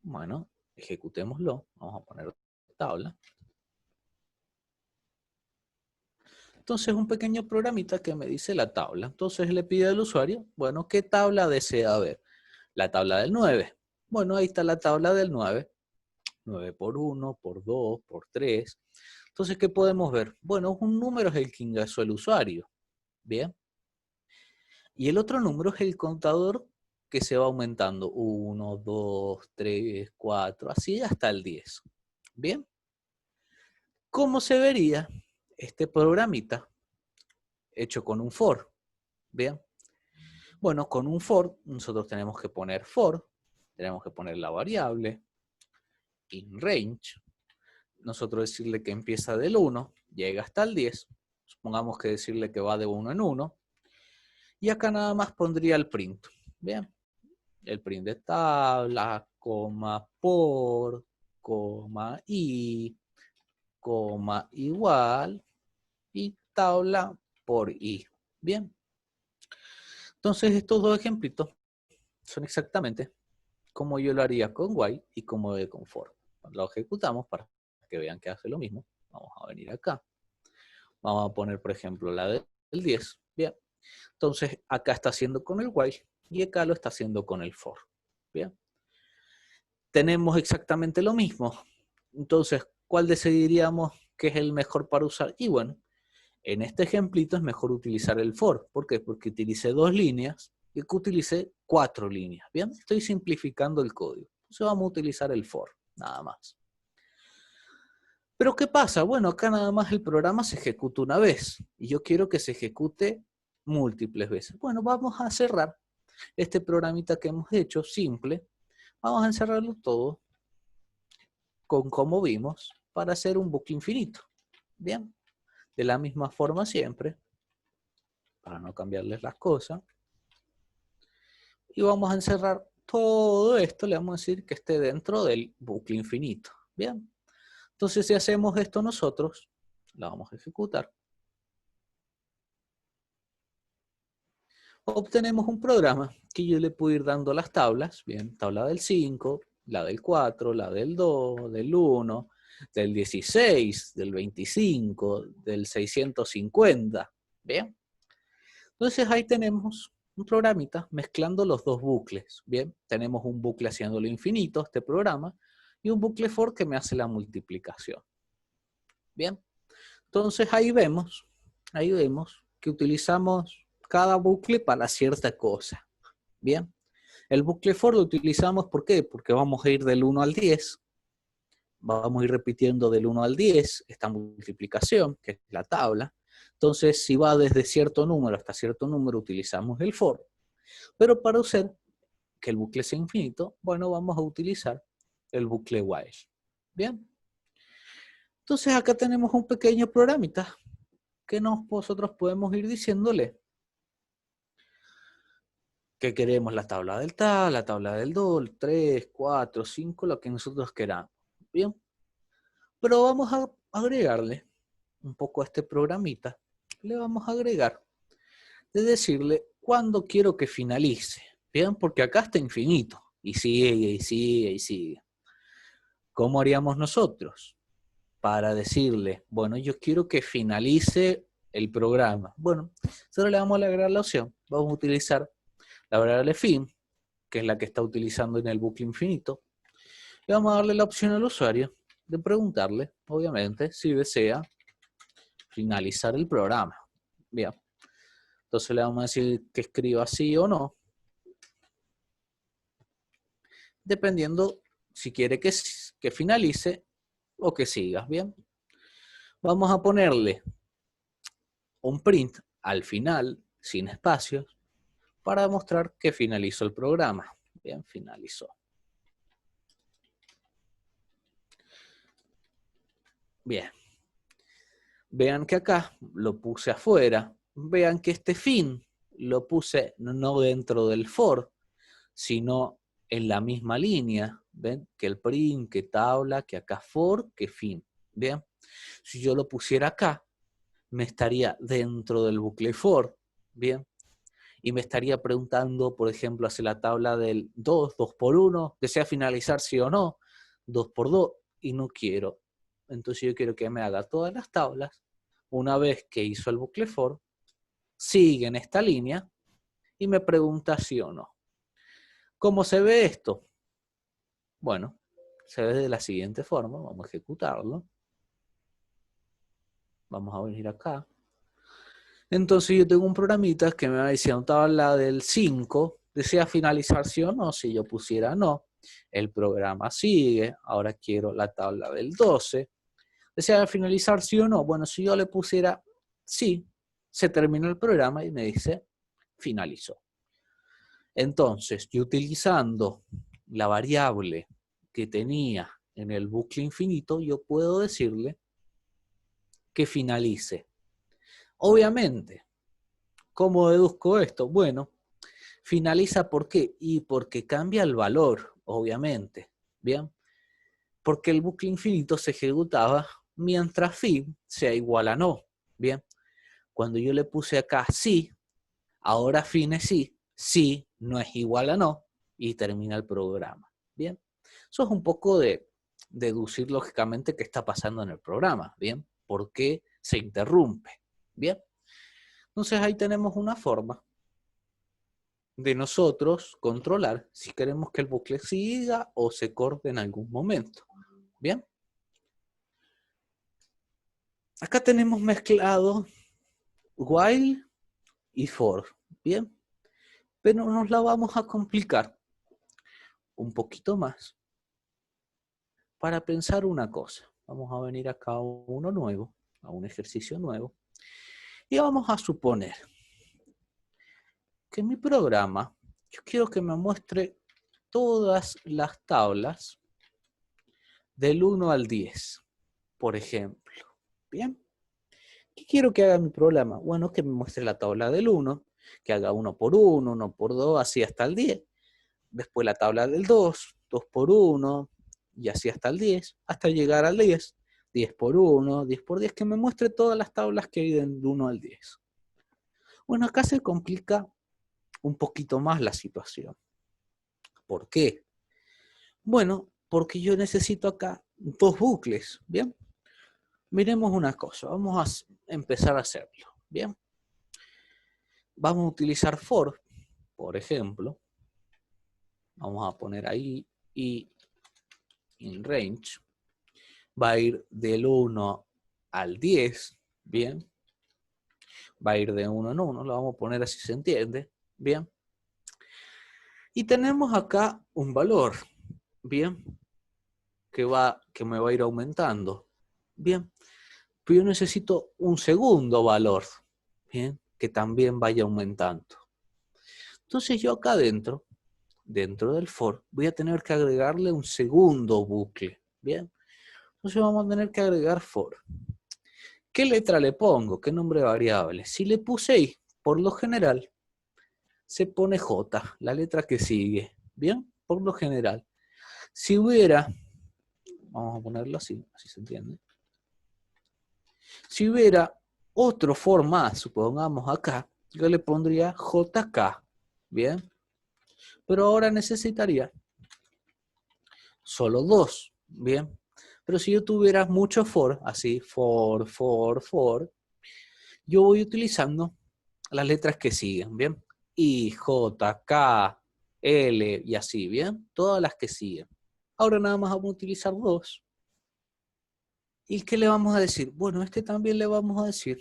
Bueno, ejecutémoslo. Vamos a poner tabla. Entonces, un pequeño programita que me dice la tabla. Entonces, le pide al usuario, bueno, ¿qué tabla desea ver? La tabla del 9. Bueno, ahí está la tabla del 9. 9 por 1, por 2, por 3. Entonces, ¿qué podemos ver? Bueno, un número es el que ingresó el usuario. Bien. Y el otro número es el contador que se va aumentando. 1, 2, 3, 4, así hasta el 10. Bien. ¿Cómo se vería este programita hecho con un for? Bien. Bueno, con un for nosotros tenemos que poner for, tenemos que poner la variable in range, nosotros decirle que empieza del 1, llega hasta el 10, Pongamos que decirle que va de 1 en 1. Y acá nada más pondría el print. Bien. El print de tabla, coma por, coma y, coma igual, y tabla por i. Bien. Entonces estos dos ejemplitos son exactamente como yo lo haría con while y como con for. Lo ejecutamos para que vean que hace lo mismo. Vamos a venir acá. Vamos a poner, por ejemplo, la del 10. Bien. Entonces, acá está haciendo con el while y acá lo está haciendo con el for. Bien. Tenemos exactamente lo mismo. Entonces, ¿cuál decidiríamos que es el mejor para usar? Y bueno, en este ejemplito es mejor utilizar el for. ¿Por qué? Porque utilicé 2 líneas y que utilicé 4 líneas. Bien, estoy simplificando el código. Entonces vamos a utilizar el for, nada más. Pero ¿qué pasa? Bueno, acá nada más el programa se ejecuta una vez y yo quiero que se ejecute múltiples veces. Bueno, vamos a cerrar este programita que hemos hecho, simple. Vamos a encerrarlo todo con como vimos para hacer un bucle infinito. Bien, de la misma forma siempre, para no cambiarles las cosas. Y vamos a encerrar todo esto, le vamos a decir que esté dentro del bucle infinito. Bien, entonces si hacemos esto nosotros, lo vamos a ejecutar. Obtenemos un programa que yo le puedo ir dando las tablas, bien, tabla del 5, la del 4, la del 2, del 1, del 16, del 25, del 650, bien. Entonces ahí tenemos un programita mezclando los dos bucles, bien. Tenemos un bucle haciéndolo infinito, este programa, y un bucle for que me hace la multiplicación, bien. Entonces ahí vemos que utilizamos cada bucle para cierta cosa. Bien. El bucle for lo utilizamos, ¿por qué? Porque vamos a ir del 1 al 10. Vamos a ir repitiendo del 1 al 10 esta multiplicación, que es la tabla. Entonces, si va desde cierto número hasta cierto número, utilizamos el for. Pero para hacer que el bucle sea infinito, bueno, vamos a utilizar el bucle while. Bien. Entonces, acá tenemos un pequeño programita que nosotros podemos ir diciéndole que queremos la tabla del tal, la tabla del 2, 3, 4, 5, lo que nosotros queramos. Bien. Pero vamos a agregarle un poco a este programita. Le vamos a agregar de decirle cuándo quiero que finalice. Bien, porque acá está infinito. Y sigue, y sigue, y sigue. ¿Cómo haríamos nosotros? Para decirle, bueno, yo quiero que finalice el programa. Bueno, solo le vamos a agregar la opción. Vamos a utilizar la variable fin, que es la que está utilizando en el bucle infinito. Y vamos a darle la opción al usuario de preguntarle, obviamente, si desea finalizar el programa. Bien. Entonces le vamos a decir que escriba sí o no. Dependiendo si quiere que finalice o que siga. Bien. Vamos a ponerle un print al final, sin espacios, para demostrar que finalizó el programa. Bien, finalizó. Bien. Vean que acá lo puse afuera. Vean que este fin lo puse no dentro del for, sino en la misma línea. ¿Ven? Que el print, que tabla, que acá for, que fin. Bien. Si yo lo pusiera acá, me estaría dentro del bucle for. Bien. Y me estaría preguntando, por ejemplo, hacia la tabla del 2, 2 por 1, desea finalizar sí o no, 2 por 2, y no quiero. Entonces yo quiero que me haga todas las tablas, una vez que hizo el bucle for, sigue en esta línea y me pregunta sí o no. ¿Cómo se ve esto? Bueno, se ve de la siguiente forma, vamos a ejecutarlo. Vamos a venir acá. Entonces yo tengo un programita que me va diciendo tabla del 5, desea finalizar sí o no. Si yo pusiera no, el programa sigue. Ahora quiero la tabla del 12. ¿Desea finalizar sí o no? Bueno, si yo le pusiera sí, se terminó el programa y me dice finalizó. Entonces, yo utilizando la variable que tenía en el bucle infinito, yo puedo decirle que finalice. Obviamente, ¿cómo deduzco esto? Bueno, finaliza ¿por qué? Y porque cambia el valor, obviamente. ¿Bien? Porque el bucle infinito se ejecutaba mientras fin sea igual a no. ¿Bien? Cuando yo le puse acá sí, ahora fin es sí, sí no es igual a no, y termina el programa. ¿Bien? Eso es un poco de deducir lógicamente qué está pasando en el programa. ¿Bien? ¿Por qué se interrumpe? ¿Bien? Entonces ahí tenemos una forma de nosotros controlar si queremos que el bucle siga o se corte en algún momento. ¿Bien? Acá tenemos mezclado while y for. ¿Bien? Pero nos la vamos a complicar un poquito más para pensar una cosa. Vamos a venir acá a uno nuevo, a un ejercicio nuevo, y vamos a suponer que mi programa, yo quiero que me muestre todas las tablas del 1 al 10, por ejemplo. ¿Bien? ¿Qué quiero que haga mi programa? Bueno, que me muestre la tabla del 1, que haga 1 por 1, 1 por 2, así hasta el 10. Después la tabla del 2, 2 por 1, y así hasta el 10, hasta llegar al 10. 10 por 1, 10 por 10, que me muestre todas las tablas que hay del 1 al 10. Bueno, acá se complica un poquito más la situación. ¿Por qué? Bueno, porque yo necesito acá dos bucles, ¿bien? Miremos una cosa, vamos a empezar a hacerlo, ¿bien? Vamos a utilizar for, por ejemplo. Vamos a poner ahí y in range. Va a ir del 1 al 10, ¿bien? Va a ir de 1 en 1, lo vamos a poner así se entiende, ¿bien? Y tenemos acá un valor, ¿bien? Que me va a ir aumentando, ¿bien? Pero yo necesito un segundo valor, ¿bien? Que también vaya aumentando. Entonces yo acá dentro del for, voy a tener que agregarle un segundo bucle, ¿bien? Entonces vamos a tener que agregar for. ¿Qué letra le pongo? ¿Qué nombre variable? Si le puse i, por lo general, se pone j, la letra que sigue, ¿bien? Por lo general. Si hubiera, vamos a ponerlo así, así se entiende. Si hubiera otro for más, supongamos acá, yo le pondría jk, ¿bien? Pero ahora necesitaría solo dos, ¿bien? Pero si yo tuviera mucho for, así, for, yo voy utilizando las letras que siguen, ¿bien? I, J, K, L y así, ¿bien? Todas las que siguen. Ahora nada más vamos a utilizar dos. ¿Y qué le vamos a decir? Bueno, este también le vamos a decir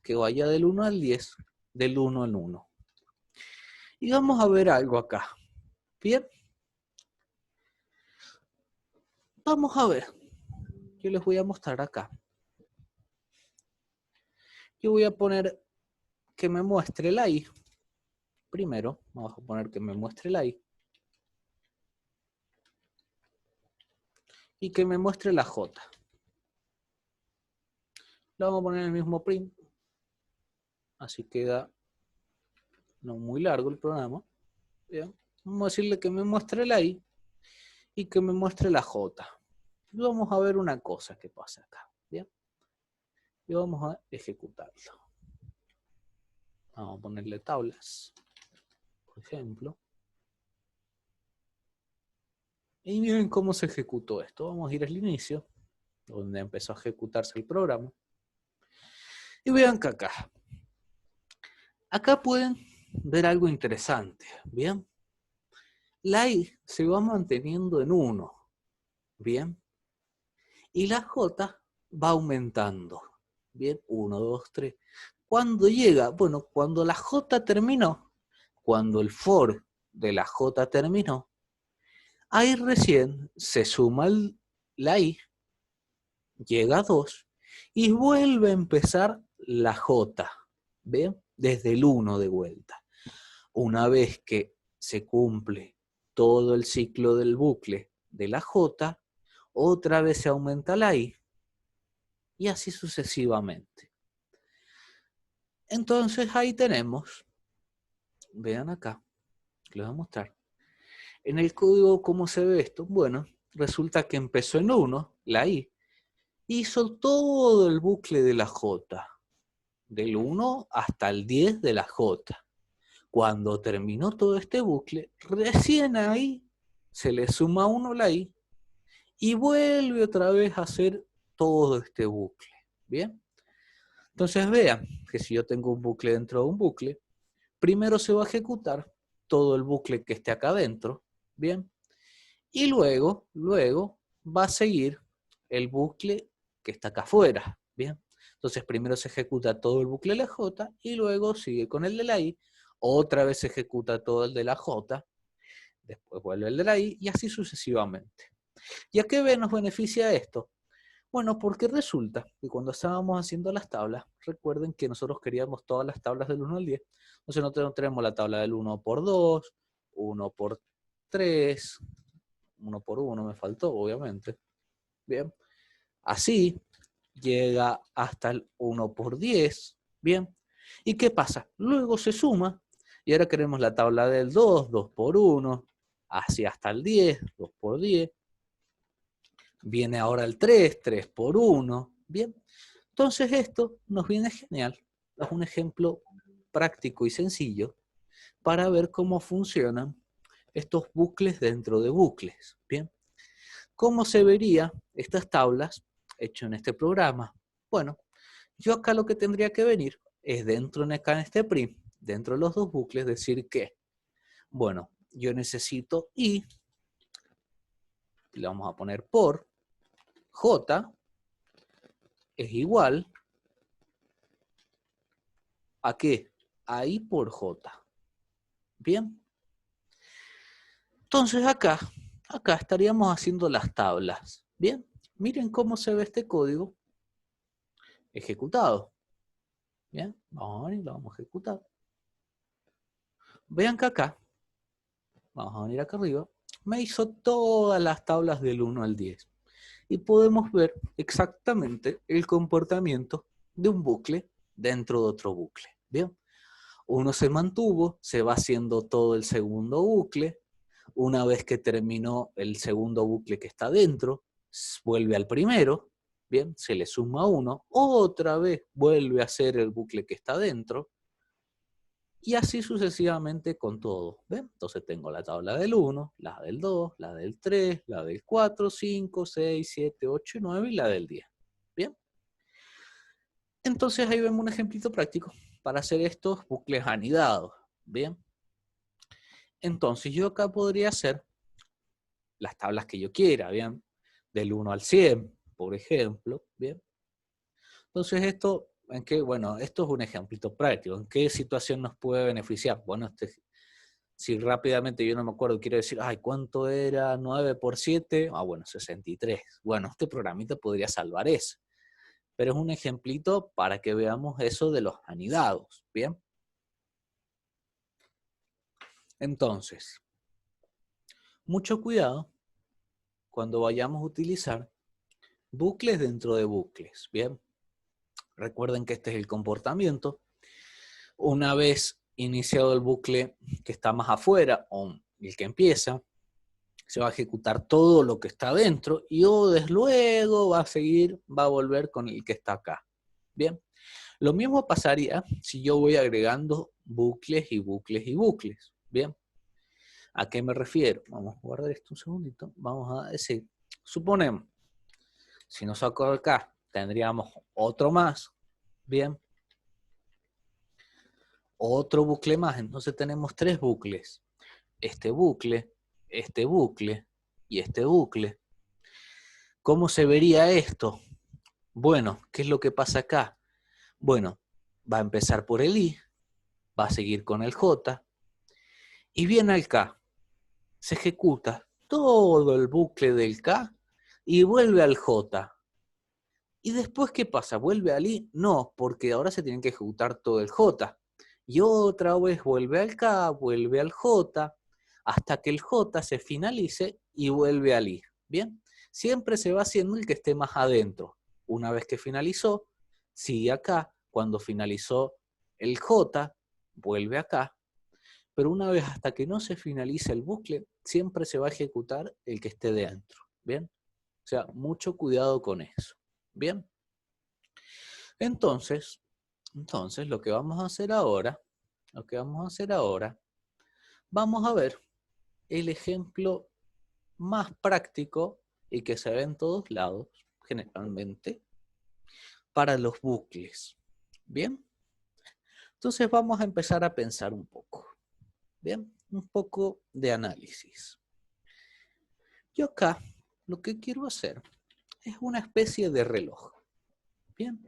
que vaya del 1 al 10, del 1 al 1. Y vamos a ver algo acá. ¿Bien? Vamos a ver. Yo les voy a mostrar acá. Yo voy a poner que me muestre la I. Primero, vamos a poner que me muestre la I. Y que me muestre la J. Lo vamos a poner en el mismo print. Así queda no muy largo el programa. Bien. Vamos a decirle que me muestre la I y que me muestre la J. Y vamos a ver una cosa que pasa acá. Bien. Y vamos a ejecutarlo. Vamos a ponerle tablas, por ejemplo. Y miren cómo se ejecutó esto. Vamos a ir al inicio, donde empezó a ejecutarse el programa. Y vean que acá pueden ver algo interesante. Bien. La I se va manteniendo en 1. Bien. Y la J va aumentando. Bien, 1, 2, 3. ¿Cuándo llega? Bueno, cuando la J terminó, cuando el for de la J terminó, ahí recién se suma la I, llega a 2, y vuelve a empezar la J. ¿Ven? Desde el 1 de vuelta. Una vez que se cumple todo el ciclo del bucle de la J, otra vez se aumenta la I, y así sucesivamente. Entonces ahí tenemos, vean acá, les voy a mostrar. En el código, ¿cómo se ve esto? Bueno, resulta que empezó en 1, la I, hizo todo el bucle de la J, del 1 hasta el 10 de la J. Cuando terminó todo este bucle, recién ahí se le suma 1 la I y vuelve otra vez a hacer todo este bucle. ¿Bien? Entonces vean que si yo tengo un bucle dentro de un bucle, primero se va a ejecutar todo el bucle que esté acá adentro, ¿bien? Y luego va a seguir el bucle que está acá afuera, ¿bien? Entonces primero se ejecuta todo el bucle de la J y luego sigue con el de la I, otra vez se ejecuta todo el de la J, después vuelve el de la I y así sucesivamente. ¿Y a qué nos beneficia esto? Bueno, porque resulta que cuando estábamos haciendo las tablas, recuerden que nosotros queríamos todas las tablas del 1 al 10. Entonces nosotros tenemos la tabla del 1 por 2, 1 por 3, 1 por 1 me faltó, obviamente. Bien. Así llega hasta el 1 por 10. Bien. ¿Y qué pasa? Luego se suma y ahora queremos la tabla del 2, 2 por 1, así hasta el 10, 2 por 10. Viene ahora el 3, 3 por 1. Bien. Entonces esto nos viene genial. Es un ejemplo práctico y sencillo para ver cómo funcionan estos bucles dentro de bucles. Bien. ¿Cómo se vería estas tablas hechas en este programa? Bueno, yo acá lo que tendría que venir es dentro acá en este prim, dentro de los dos bucles, decir que, bueno, yo necesito i, le vamos a poner por, j es igual ¿a qué? A i por j. Bien. Entonces acá estaríamos haciendo las tablas. Bien. Miren cómo se ve este código ejecutado. Bien. Vamos a venir, lo vamos a ejecutar. Vean que acá, vamos a venir acá arriba, me hizo todas las tablas del 1 al 10. Y podemos ver exactamente el comportamiento de un bucle dentro de otro bucle. Bien. Uno se mantuvo, se va haciendo todo el segundo bucle. Una vez que terminó el segundo bucle que está dentro, vuelve al primero, bien, se le suma 1, otra vez vuelve a hacer el bucle que está dentro, y así sucesivamente con todo. ¿Ven? Entonces tengo la tabla del 1, la del 2, la del 3, la del 4, 5, 6, 7, 8 y 9 y la del 10. ¿Bien? Entonces ahí vemos un ejemplito práctico para hacer estos bucles anidados. ¿Bien? Entonces yo acá podría hacer las tablas que yo quiera, ¿bien? Del 1 al 100, por ejemplo, ¿bien? Entonces esto, ¿en qué? Bueno, esto es un ejemplito práctico. ¿En qué situación nos puede beneficiar? Bueno, si rápidamente yo no me acuerdo, quiero decir, ay, ¿cuánto era 9 por 7? Ah, bueno, 63. Bueno, este programita podría salvar eso. Pero es un ejemplito para que veamos eso de los anidados, ¿bien? Entonces, mucho cuidado cuando vayamos a utilizar bucles dentro de bucles, ¿bien? Recuerden que este es el comportamiento. Una vez iniciado el bucle que está más afuera, o el que empieza, se va a ejecutar todo lo que está dentro y desde luego va a volver con el que está acá. Bien, lo mismo pasaría si yo voy agregando bucles y bucles y bucles. Bien, ¿a qué me refiero? Vamos a guardar esto un segundito. Vamos a decir, suponemos, si nos saco acá, tendríamos otro más. Bien, otro bucle más. Entonces tenemos 3 bucles. Este bucle y este bucle. ¿Cómo se vería esto? Bueno, ¿qué es lo que pasa acá? Bueno, va a empezar por el I, va a seguir con el J, y viene al K. Se ejecuta todo el bucle del K y vuelve al J. ¿Y después qué pasa? ¿Vuelve al I? No, porque ahora se tiene que ejecutar todo el J. Y otra vez vuelve al K, vuelve al J, hasta que el J se finalice y vuelve al I. ¿Bien? Siempre se va haciendo el que esté más adentro. Una vez que finalizó, sigue acá. Cuando finalizó el J vuelve acá, pero una vez hasta que no se finalice el bucle, siempre se va a ejecutar el que esté dentro, ¿bien? O sea, mucho cuidado con eso, ¿bien? Entonces, lo que vamos a hacer ahora, vamos a ver el ejemplo más práctico y que se ve en todos lados, generalmente, para los bucles, ¿bien? Entonces vamos a empezar a pensar un poco, ¿bien? Un poco de análisis. Yo acá lo que quiero hacer es una especie de reloj, ¿bien?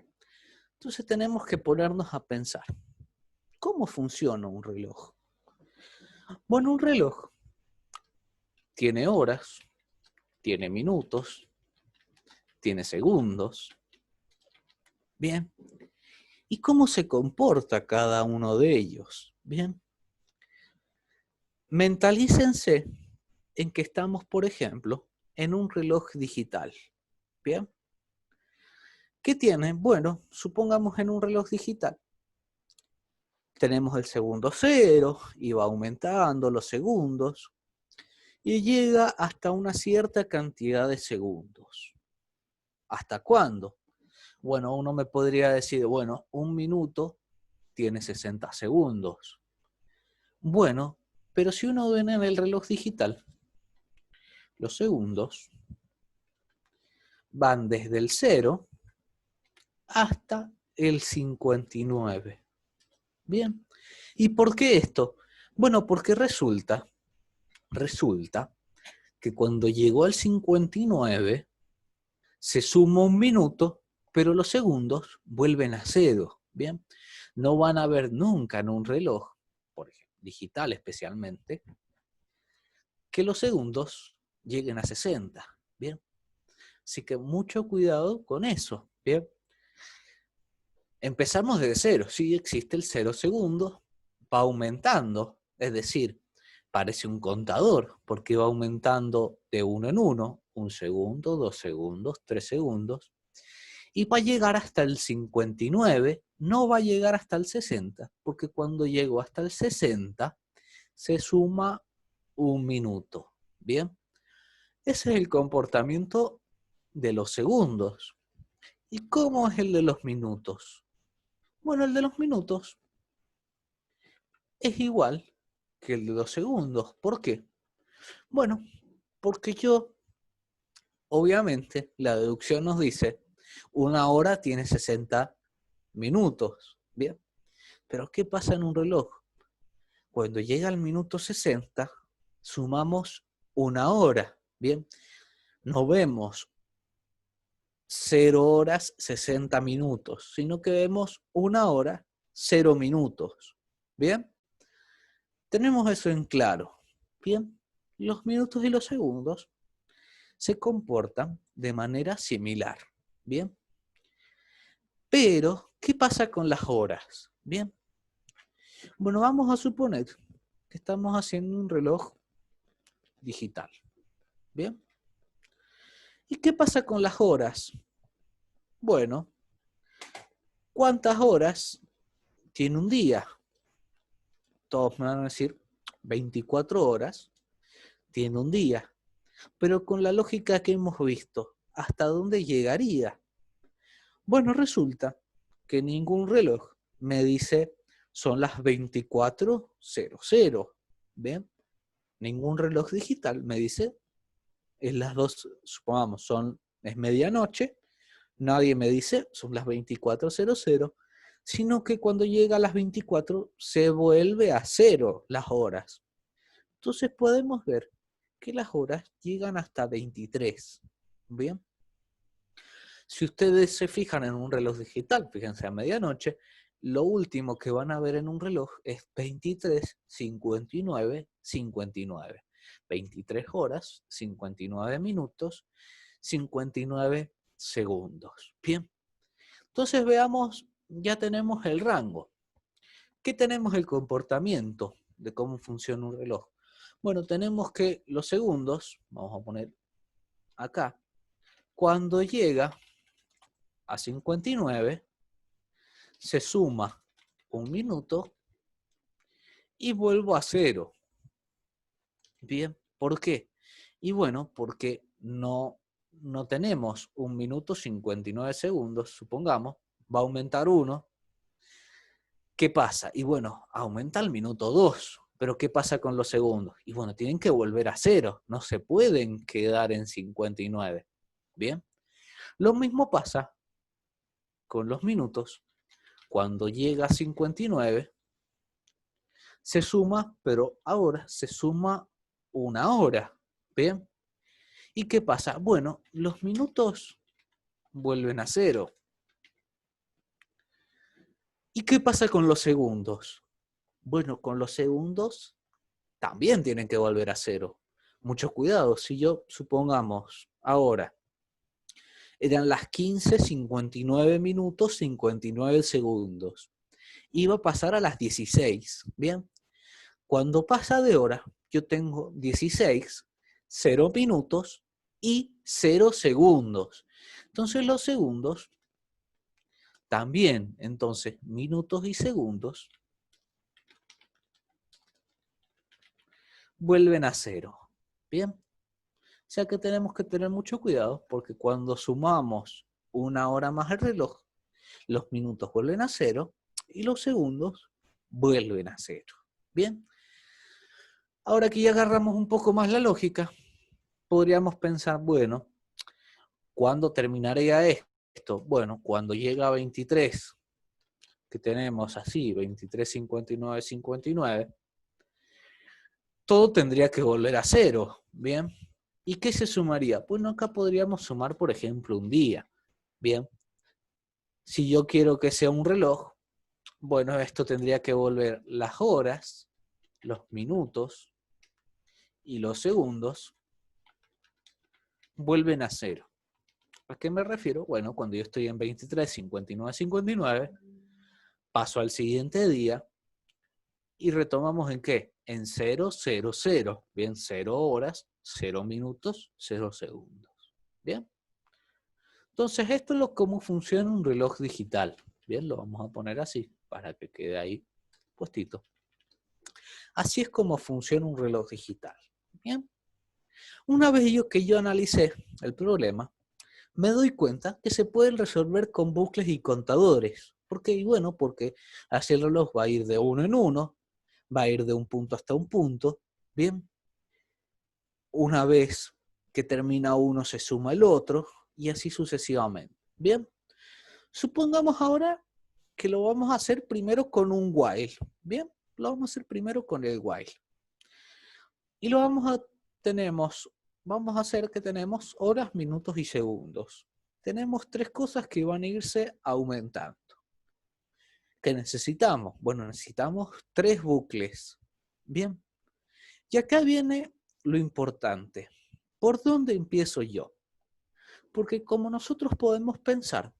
Entonces tenemos que ponernos a pensar, ¿cómo funciona un reloj? Bueno, un reloj tiene horas, tiene minutos, tiene segundos, ¿bien? ¿Y cómo se comporta cada uno de ellos? Bien. Mentalícense en que estamos, por ejemplo, en un reloj digital. Bien. ¿Qué tiene? Bueno, supongamos en un reloj digital. Tenemos el segundo cero y va aumentando los segundos y llega hasta una cierta cantidad de segundos. ¿Hasta cuándo? Bueno, uno me podría decir, bueno, un minuto tiene 60 segundos. Bueno, pero si uno ve en el reloj digital, los segundos van desde el 0 hasta el 59. Bien. ¿Y por qué esto? Bueno, porque resulta que cuando llegó al 59 se suma un minuto, pero los segundos vuelven a 0. Bien. No van a ver nunca en un reloj, por ejemplo, digital especialmente, que los segundos lleguen a 60. Bien. Así que mucho cuidado con eso. Bien. Empezamos desde 0. Sí existe el 0 segundos, va aumentando. Es decir, parece un contador, porque va aumentando de 1 en 1, 1 segundo, 2 segundos, 3 segundos, y va a llegar hasta el 59, no va a llegar hasta el 60, porque cuando llegó hasta el 60, se suma un minuto. Bien, ese es el comportamiento de los segundos. ¿Y cómo es el de los minutos? Bueno, el de los minutos es igual que el de los segundos. ¿Por qué? Bueno, porque obviamente, la deducción nos dice, una hora tiene 60 minutos, ¿bien? Pero ¿qué pasa en un reloj? Cuando llega al minuto 60, sumamos una hora, ¿bien? No vemos 0 horas 60 minutos, sino que vemos 1 hora 0 minutos, ¿bien? Tenemos eso en claro, ¿bien? Los minutos y los segundos se comportan de manera similar, ¿bien? Pero, ¿qué pasa con las horas? ¿Bien? Bueno, vamos a suponer que estamos haciendo un reloj digital, ¿bien? ¿Y qué pasa con las horas? Bueno, ¿cuántas horas tiene un día? Todos me van a decir 24 horas tiene un día. Pero con la lógica que hemos visto, ¿hasta dónde llegaría? Bueno, resulta que ningún reloj me dice son las 24:00. ¿Bien? Ningún reloj digital me dice es las 2, supongamos, es medianoche, nadie me dice son las 24:00, sino que cuando llega a las 24 se vuelve a 0 las horas. Entonces podemos ver que las horas llegan hasta 23. ¿Bien? Si ustedes se fijan en un reloj digital, fíjense a medianoche, lo último que van a ver en un reloj es 23:59:59. 23 horas, 59 minutos, 59 segundos. Bien. Entonces veamos, ya tenemos el rango. ¿Qué tenemos el comportamiento de cómo funciona un reloj? Bueno, tenemos que los segundos, vamos a poner acá, cuando llega a 59, se suma un minuto y vuelvo a 0. Bien, ¿por qué? Y bueno, porque no tenemos 1 minuto 59 segundos, supongamos, va a aumentar 1. ¿Qué pasa? Y bueno, aumenta el minuto 2, pero ¿qué pasa con los segundos? Y bueno, tienen que volver a 0, no se pueden quedar en 59. Bien, lo mismo pasa con los minutos. Cuando llega a 59, se suma, pero ahora se suma 1 hora. Bien, ¿y qué pasa? Bueno, los minutos vuelven a 0. ¿Y qué pasa con los segundos? Bueno, con los segundos también tienen que volver a 0. Mucho cuidado, si yo, supongamos, ahora eran las 15:59 minutos 59 segundos. Iba a pasar a las 16, ¿bien? Cuando pasa de hora, yo tengo 16, 0 minutos y 0 segundos. Entonces los segundos también, entonces, minutos y segundos vuelven a 0. Bien. O sea que tenemos que tener mucho cuidado porque cuando sumamos 1 hora más el reloj, los minutos vuelven a 0 y los segundos vuelven a 0. Bien. Ahora que ya agarramos un poco más la lógica, podríamos pensar, bueno, ¿cuándo terminaría esto? Bueno, cuando llega a 23, que tenemos así, 23, 59, 59, todo tendría que volver a 0, ¿bien? ¿Y qué se sumaría? Bueno, acá podríamos sumar, por ejemplo, un día, ¿bien? Si yo quiero que sea un reloj, bueno, esto tendría que volver las horas, los minutos y los segundos vuelven a 0. ¿A qué me refiero? Bueno, cuando yo estoy en 23, 59, 59, paso al siguiente día y retomamos ¿en qué? En 0, 0, 0. Bien, 0 horas, 0 minutos, 0 segundos. Bien. Entonces, esto es cómo funciona un reloj digital. Bien, lo vamos a poner así para que quede ahí puestito. Así es como funciona un reloj digital. Bien. Una vez que yo analicé el problema, me doy cuenta que se pueden resolver con bucles y contadores. ¿Por qué? Y bueno, porque así el reloj va a ir de uno en uno, va a ir de un punto hasta un punto. Bien. Una vez que termina uno, se suma el otro, y así sucesivamente. Bien. Supongamos ahora que lo vamos a hacer primero con un while. Bien, lo vamos a hacer primero con el while. Y vamos a hacer que tenemos horas, minutos y segundos. Tenemos 3 cosas que van a irse aumentando. ¿Qué necesitamos? Bueno, necesitamos 3 bucles. Bien, y acá viene lo importante. ¿Por dónde empiezo yo? Porque como nosotros podemos pensar,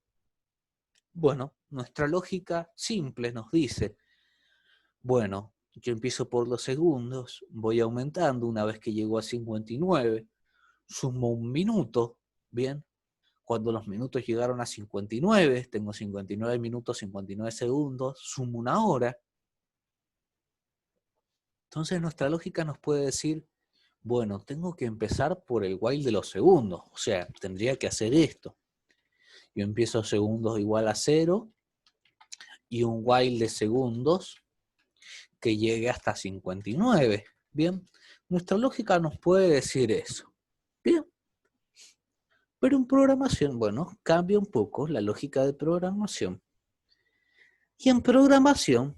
bueno, nuestra lógica simple nos dice, bueno, yo empiezo por los segundos, voy aumentando una vez que llego a 59, sumo un minuto, ¿bien? Cuando los minutos llegaron a 59, tengo 59 minutos, 59 segundos, sumo 1 hora. Entonces nuestra lógica nos puede decir, bueno, tengo que empezar por el while de los segundos, o sea, tendría que hacer esto. Yo empiezo segundos igual a 0 y un while de segundos que llegue hasta 59. Bien, nuestra lógica nos puede decir eso. Bien, pero en programación, bueno, cambia un poco la lógica de programación. Y en programación,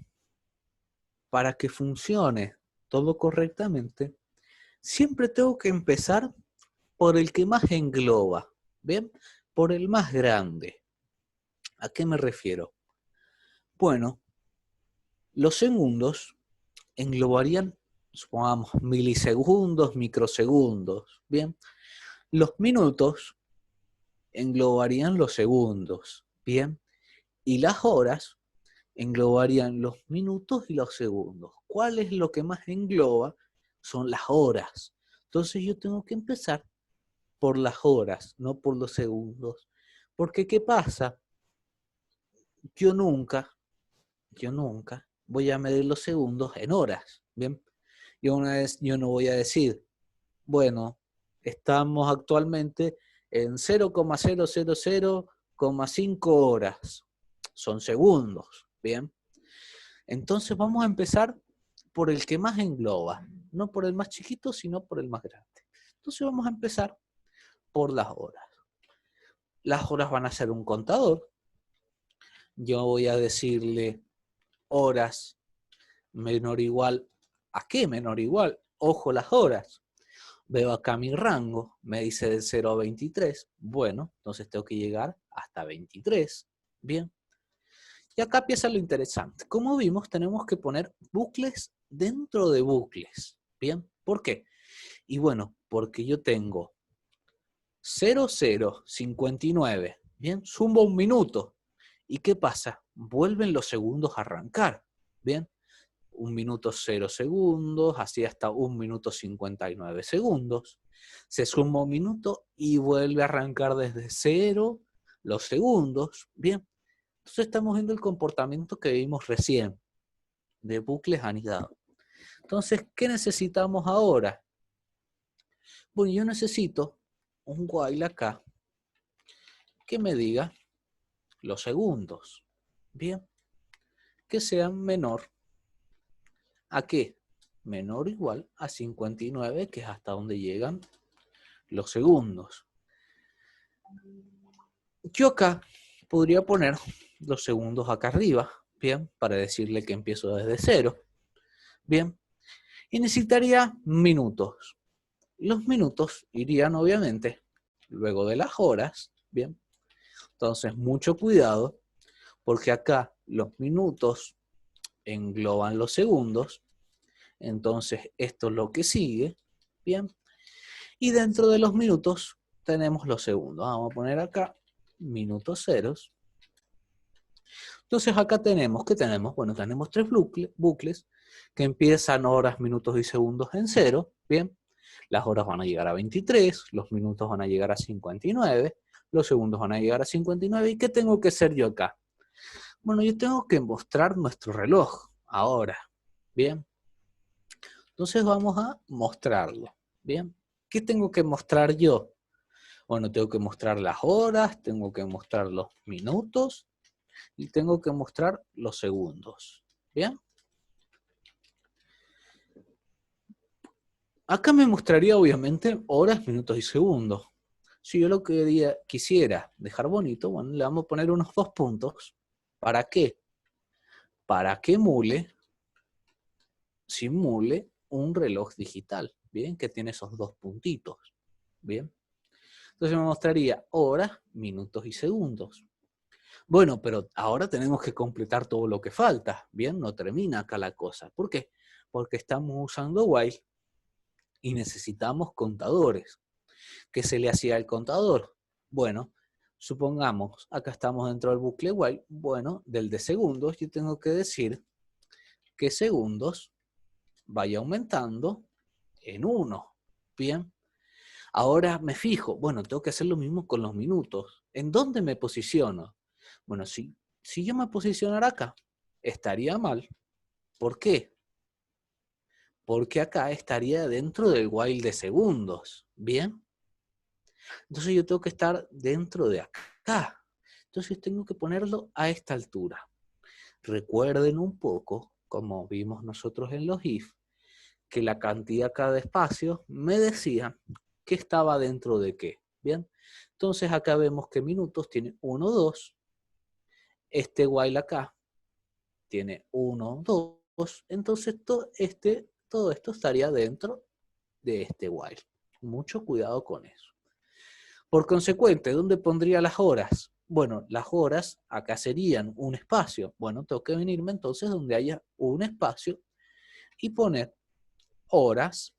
para que funcione todo correctamente, siempre tengo que empezar por el que más engloba. Bien, por el más grande. ¿A qué me refiero? Bueno, los segundos englobarían, supongamos, milisegundos, microsegundos. Bien, los minutos englobarían los segundos. Bien, y las horas englobarían los minutos y los segundos. ¿Cuál es lo que más engloba? Son las horas. Entonces yo tengo que empezar por las horas, no por los segundos. Porque ¿qué pasa? Yo nunca yo nunca voy a medir los segundos en horas, ¿bien? Yo no voy a decir, bueno, estamos actualmente en 0,000,5 horas. Son segundos, ¿bien? Entonces vamos a empezar por el que más engloba, no por el más chiquito, sino por el más grande. Entonces vamos a empezar por las horas. Las horas van a ser un contador. Yo voy a decirle horas menor o igual, ¿a qué menor o igual? Ojo las horas. Veo acá mi rango, me dice del 0 a 23. Bueno, entonces tengo que llegar hasta 23. Bien. Y acá empieza lo interesante. Como vimos, tenemos que poner bucles dentro de bucles. Bien. ¿Por qué? Y bueno, porque yo tengo 0059. Bien. Sumo un minuto. ¿Y qué pasa? Vuelven los segundos a arrancar. Bien. 1 minuto 0 segundos, así hasta 1 minuto 59 segundos. Se suma un minuto y vuelve a arrancar desde 0 los segundos. Bien, entonces estamos viendo el comportamiento que vimos recién, de bucles anidados. Entonces, ¿qué necesitamos ahora? Bueno, yo necesito un while acá que me diga los segundos. Bien, que sean menor ¿a qué? Menor o igual a 59, que es hasta donde llegan los segundos. Yo acá podría poner los segundos acá arriba, bien, para decirle que empiezo desde 0, bien, y necesitaría minutos. Los minutos irían obviamente luego de las horas, bien, entonces mucho cuidado, porque acá los minutos engloban los segundos, entonces esto es lo que sigue, bien, y dentro de los minutos tenemos los segundos. Vamos a poner acá minutos ceros. Entonces acá tenemos, ¿qué tenemos? Bueno, tenemos 3 bucles que empiezan horas, minutos y segundos en 0. Bien, las horas van a llegar a 23, los minutos van a llegar a 59, los segundos van a llegar a 59. ¿Y qué tengo que hacer yo acá? Bueno, yo tengo que mostrar nuestro reloj ahora. Bien, entonces vamos a mostrarlo. Bien, ¿qué tengo que mostrar yo? Bueno, tengo que mostrar las horas, tengo que mostrar los minutos y tengo que mostrar los segundos. ¿Bien? Acá me mostraría obviamente horas, minutos y segundos. Si yo lo que quisiera dejar bonito, bueno, le vamos a poner unos 2 puntos. ¿Para qué? Para que simule un reloj digital. ¿Bien? Que tiene esos 2 puntitos. ¿Bien? Entonces me mostraría horas, minutos y segundos. Bueno, pero ahora tenemos que completar todo lo que falta. Bien, no termina acá la cosa. ¿Por qué? Porque estamos usando while y necesitamos contadores. ¿Qué se le hacía al contador? Bueno, supongamos, acá estamos dentro del bucle while. Bueno, del de segundos, yo tengo que decir que segundos vaya aumentando en 1. Bien. Ahora me fijo, bueno, tengo que hacer lo mismo con los minutos. ¿En dónde me posiciono? Bueno, si yo me posicionara acá, estaría mal. ¿Por qué? Porque acá estaría dentro del while de segundos. ¿Bien? Entonces yo tengo que estar dentro de acá. Entonces tengo que ponerlo a esta altura. Recuerden un poco, como vimos nosotros en los if, que la cantidad acá de espacios me decía que estaba dentro de qué. Bien, entonces acá vemos que minutos tiene 1, 2. Este while acá tiene 1, 2. Entonces todo esto estaría dentro de este while. Mucho cuidado con eso. Por consecuente, ¿dónde pondría las horas? Bueno, las horas acá serían un espacio. Bueno, tengo que venirme entonces donde haya un espacio y poner horas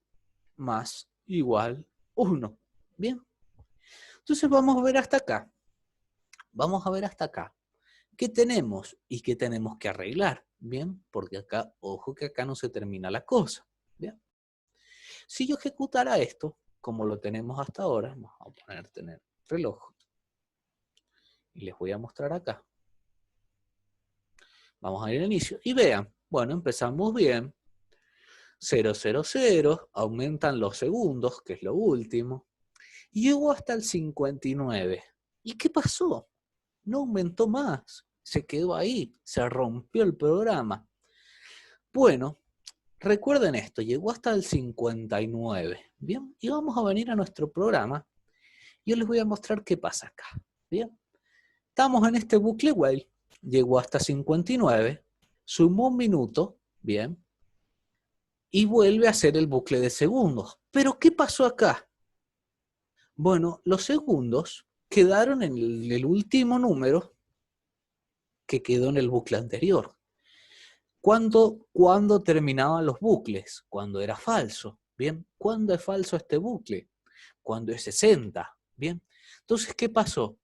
más igual 1. Bien. Entonces vamos a ver hasta acá. Vamos a ver hasta acá. ¿Qué tenemos y qué tenemos que arreglar? Bien, porque acá, ojo que acá no se termina la cosa. Bien. Si yo ejecutara esto, como lo tenemos hasta ahora, vamos a tener reloj. Y les voy a mostrar acá. Vamos a ir al inicio y vean, bueno, empezamos bien. 0, 0, 0, aumentan los segundos, que es lo último. Y llegó hasta el 59. ¿Y qué pasó? No aumentó más. Se quedó ahí. Se rompió el programa. Bueno, recuerden esto. Llegó hasta el 59. Bien, y vamos a venir a nuestro programa. Yo les voy a mostrar qué pasa acá. Bien, estamos en este bucle while. Llegó hasta 59. Sumó un minuto. Bien. Y vuelve a hacer el bucle de segundos. ¿Pero qué pasó acá? Bueno, los segundos quedaron en el último número que quedó en el bucle anterior. ¿Cuándo terminaban los bucles? Cuando era falso. Bien, ¿cuándo es falso este bucle? Cuando es 60. Bien, entonces, ¿qué pasó?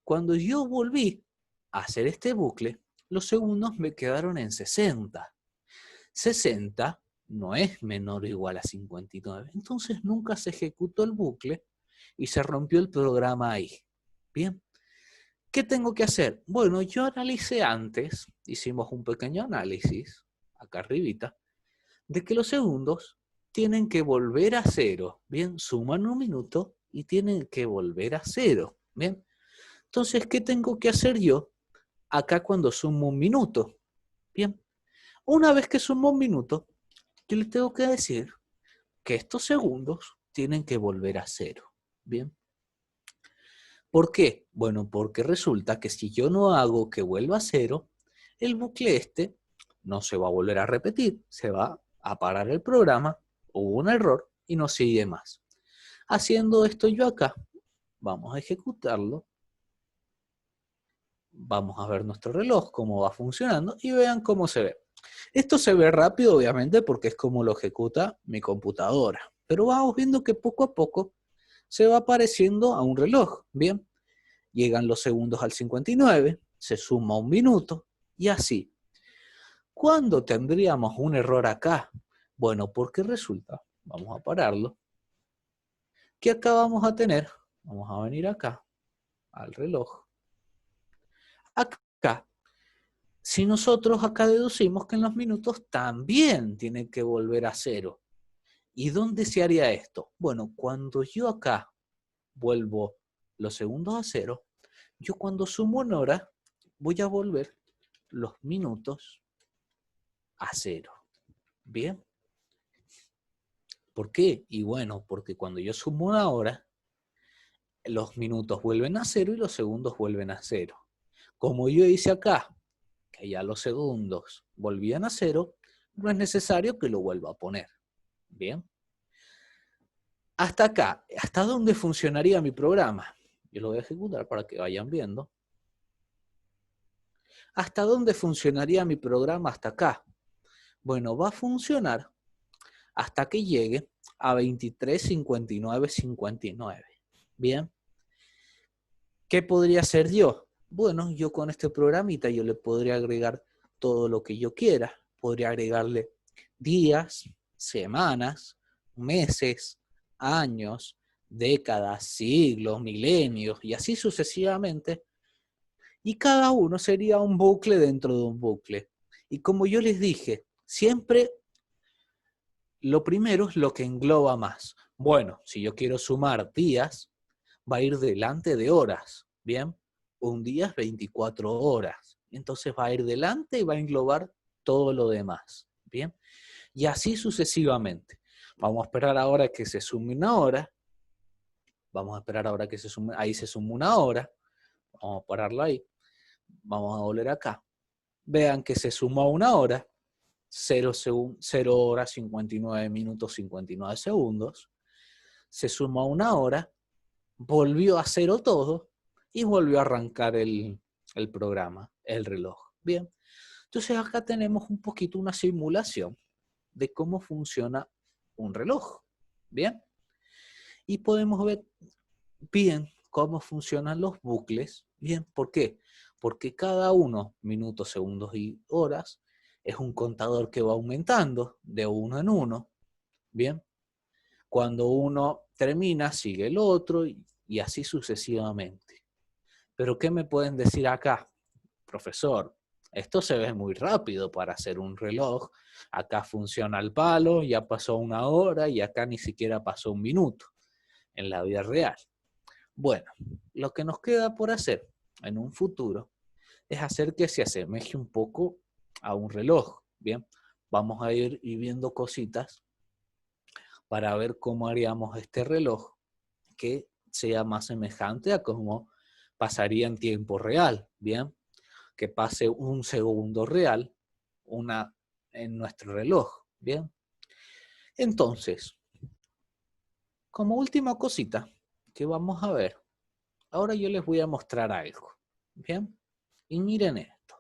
Cuando yo volví a hacer este bucle, los segundos me quedaron en 60. 60 no es menor o igual a 59. Entonces nunca se ejecutó el bucle y se rompió el programa ahí. Bien. ¿Qué tengo que hacer? Bueno, yo analicé antes, hicimos un pequeño análisis, acá arribita, de que los segundos tienen que volver a cero. Bien, suman un minuto y tienen que volver a cero. Bien. Entonces, ¿qué tengo que hacer yo acá cuando sumo un minuto? Bien. Una vez que sumo un minuto, yo les tengo que decir que estos segundos tienen que volver a cero. Bien. ¿Por qué? Bueno, porque resulta que si yo no hago que vuelva a cero, el bucle este no se va a volver a repetir, se va a parar el programa, hubo un error y no sigue más. Haciendo esto yo acá, vamos a ejecutarlo, vamos a ver nuestro reloj, cómo va funcionando y vean cómo se ve. Esto se ve rápido, obviamente, porque es como lo ejecuta mi computadora, pero vamos viendo que poco a poco se va pareciendo a un reloj, ¿bien? Llegan los segundos al 59, se suma un minuto y así. ¿Cuándo tendríamos un error acá? Bueno, porque resulta, vamos a pararlo, que acá vamos a tener, vamos a venir acá, al reloj. Acá, si nosotros acá deducimos que en los minutos también tienen que volver a cero. ¿Y dónde se haría esto? Bueno, cuando yo acá vuelvo los segundos a cero, yo cuando sumo una hora voy a volver los minutos a cero. ¿Bien? ¿Por qué? Y bueno, porque cuando yo sumo una hora, los minutos vuelven a cero y los segundos vuelven a cero. Como yo hice acá, que ya los segundos volvían a cero, no es necesario que lo vuelva a poner. ¿Bien? Hasta acá, ¿hasta dónde funcionaría mi programa? Yo lo voy a ejecutar para que vayan viendo. ¿Hasta dónde funcionaría mi programa hasta acá? Bueno, va a funcionar hasta que llegue a 23, 59, 59. Bien. ¿Qué podría hacer yo? Bueno, yo con este programita yo le podría agregar todo lo que yo quiera. Podría agregarle días, semanas, meses, años, décadas, siglos, milenios y así sucesivamente. Y cada uno sería un bucle dentro de un bucle. Y como yo les dije, siempre lo primero es lo que engloba más. Bueno, si yo quiero sumar días, va a ir delante de horas, ¿bien? Un día es 24 horas. Entonces va a ir delante y va a englobar todo lo demás, ¿bien? Y así sucesivamente. Vamos a esperar ahora que se sume una hora. Vamos a esperar ahora que se sume, ahí se suma una hora. Vamos a pararlo ahí. Vamos a volver acá. Vean que se sumó una hora. 0 horas, 59 minutos, 59 segundos. Se sumó una hora. Volvió a cero todo y volvió a arrancar el programa, el reloj. Bien, entonces acá tenemos un poquito una simulación de cómo funciona un reloj. Bien, y podemos ver bien cómo funcionan los bucles. Bien, ¿por qué? Porque cada uno, minutos, segundos y horas, es un contador que va aumentando de uno en uno. Bien, cuando uno termina, sigue el otro y así sucesivamente. Pero ¿qué me pueden decir acá? Profesor, esto se ve muy rápido para hacer un reloj. Acá funciona el palo, ya pasó 1 hora y acá ni siquiera pasó 1 minuto en la vida real. Bueno, lo que nos queda por hacer en un futuro es hacer que se asemeje un poco a un reloj. Bien, vamos a ir viendo cositas para ver cómo haríamos este reloj que sea más semejante a cómo pasaría en tiempo real. Bien, que pase 1 segundo real en nuestro reloj. Bien, entonces, como última cosita que vamos a ver, ahora yo les voy a mostrar algo. Bien, y miren esto.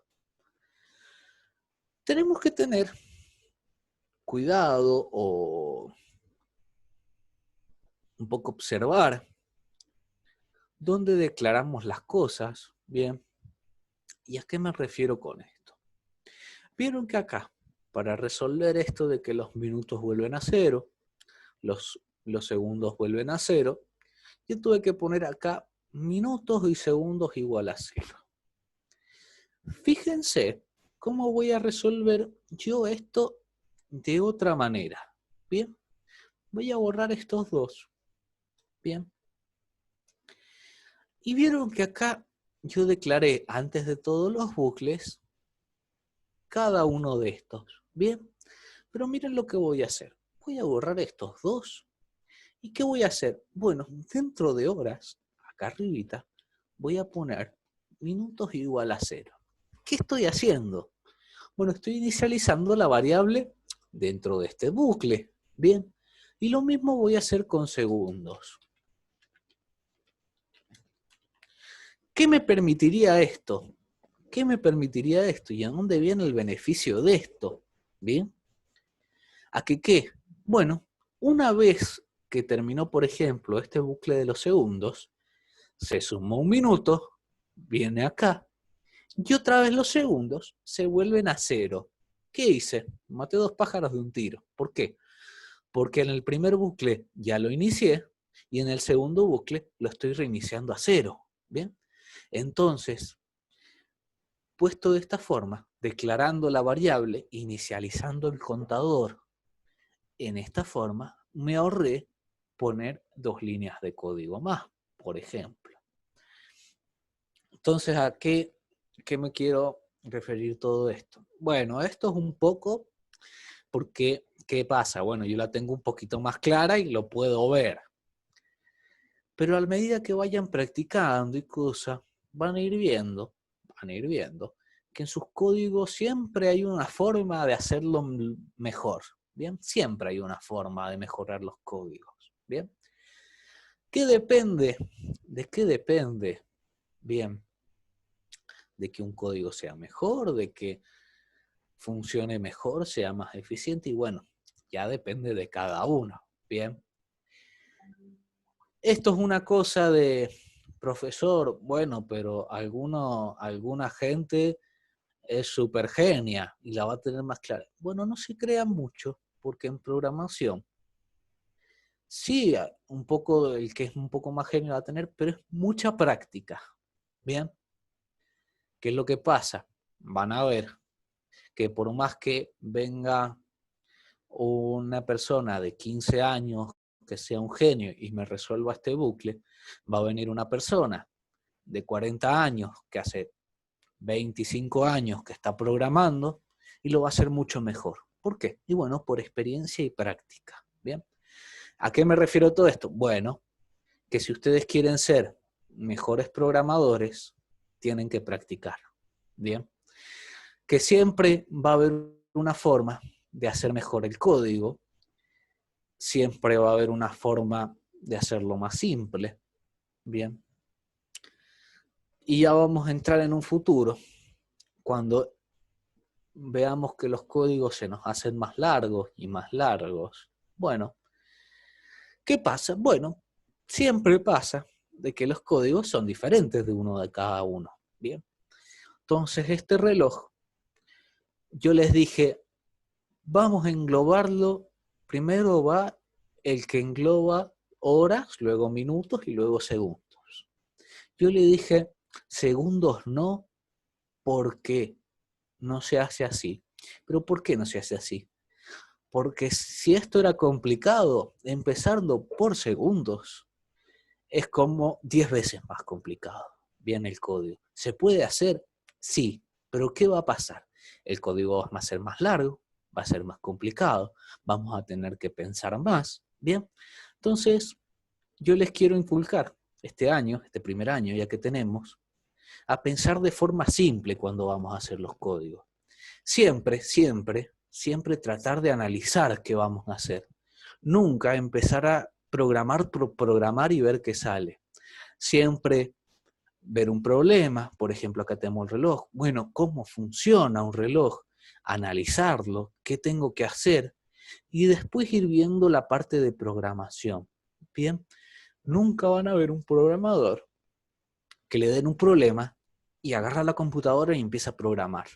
Tenemos que tener cuidado o un poco observar dónde declaramos las cosas. Bien, ¿y a qué me refiero con esto? Vieron que acá, para resolver esto de que los minutos vuelven a cero, los segundos vuelven a cero, yo tuve que poner acá minutos y segundos igual a 0. Fíjense cómo voy a resolver yo esto de otra manera. Bien, voy a borrar estos dos. Bien. Y vieron que acá yo declaré antes de todos los bucles cada uno de estos. Bien, pero miren lo que voy a hacer. Voy a borrar estos dos. ¿Y qué voy a hacer? Bueno, dentro de horas, acá arribita, voy a poner minutos igual a 0. ¿Qué estoy haciendo? Bueno, estoy inicializando la variable dentro de este bucle. Bien, y lo mismo voy a hacer con segundos. ¿Qué me permitiría esto? ¿Qué me permitiría esto? ¿Y a dónde viene el beneficio de esto? ¿Bien? ¿A que qué? Bueno, una vez que terminó, por ejemplo, este bucle de los segundos, se sumó 1 minuto, viene acá, y otra vez los segundos se vuelven a 0. ¿Qué hice? Maté 2 pájaros de un tiro. ¿Por qué? Porque en el primer bucle ya lo inicié, y en el segundo bucle lo estoy reiniciando a 0. ¿Bien? Entonces, puesto de esta forma, declarando la variable, inicializando el contador, en esta forma me ahorré poner 2 líneas de código más, por ejemplo. Entonces, ¿a qué me quiero referir todo esto? Bueno, esto es un poco porque, ¿qué pasa? Bueno, yo la tengo un poquito más clara y lo puedo ver. Pero a medida que vayan practicando y cosas, van a ir viendo que en sus códigos siempre hay una forma de hacerlo mejor. ¿Bien? Siempre hay una forma de mejorar los códigos. ¿Bien? ¿Qué depende? ¿De qué depende? Bien. De que un código sea mejor, de que funcione mejor, sea más eficiente y bueno, ya depende de cada uno. Bien. Esto es una cosa de profesor, bueno, pero alguna gente es súper genia y la va a tener más clara. Bueno, no se crean mucho, porque en programación, sí, un poco el que es un poco más genio va a tener, pero es mucha práctica. ¿Bien? ¿Qué es lo que pasa? Van a ver que por más que venga una persona de 15 años que sea un genio y me resuelva este bucle, va a venir una persona de 40 años que hace 25 años que está programando y lo va a hacer mucho mejor. ¿Por qué? Y bueno, por experiencia y práctica. ¿Bien? ¿A qué me refiero todo esto? Bueno, que si ustedes quieren ser mejores programadores, tienen que practicar. ¿Bien? Que siempre va a haber una forma de hacer mejor el código, siempre va a haber una forma de hacerlo más simple. Bien. Y ya vamos a entrar en un futuro cuando veamos que los códigos se nos hacen más largos y más largos. Bueno, ¿qué pasa? Bueno, siempre pasa de que los códigos son diferentes de uno de cada uno. Bien. Entonces, este reloj, yo les dije, vamos a englobarlo. Primero va el que engloba horas, luego minutos y luego segundos. Yo le dije, segundos no, ¿por qué? no se hace así. ¿Pero por qué no se hace así? Porque si esto era complicado, empezando por segundos, es como 10 veces más complicado. Bien, el código. ¿Se puede hacer? Sí, pero ¿qué va a pasar? El código va a ser más largo, va a ser más complicado, vamos a tener que pensar más. Bien, entonces yo les quiero inculcar este año, este primer año ya que tenemos, a pensar de forma simple cuando vamos a hacer los códigos. Siempre, siempre, siempre tratar de analizar qué vamos a hacer. Nunca empezar a programar por programar y ver qué sale. Siempre ver un problema, por ejemplo, acá tenemos el reloj. Bueno, ¿cómo funciona un reloj? Analizarlo, qué tengo que hacer y después ir viendo la parte de programación. Bien, nunca van a ver un programador que le den un problema y agarra la computadora y empieza a programar.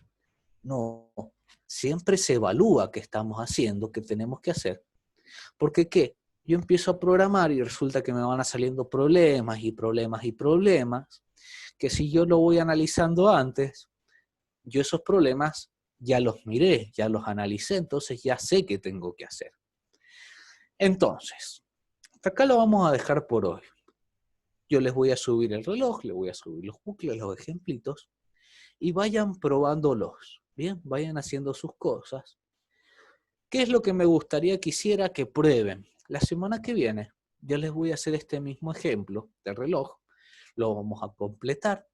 No, siempre se evalúa qué estamos haciendo, qué tenemos que hacer. Porque ¿qué? Yo empiezo a programar y resulta que me van saliendo problemas y problemas y problemas, que si yo lo voy analizando antes, yo esos problemas ya los miré, ya los analicé, entonces ya sé qué tengo que hacer. Entonces, hasta acá lo vamos a dejar por hoy. Yo les voy a subir el reloj, les voy a subir los bucles, los ejemplitos, y vayan probándolos, ¿bien? Vayan haciendo sus cosas. ¿Qué es lo que me gustaría que hiciera que prueben? La semana que viene yo les voy a hacer este mismo ejemplo del reloj, lo vamos a completar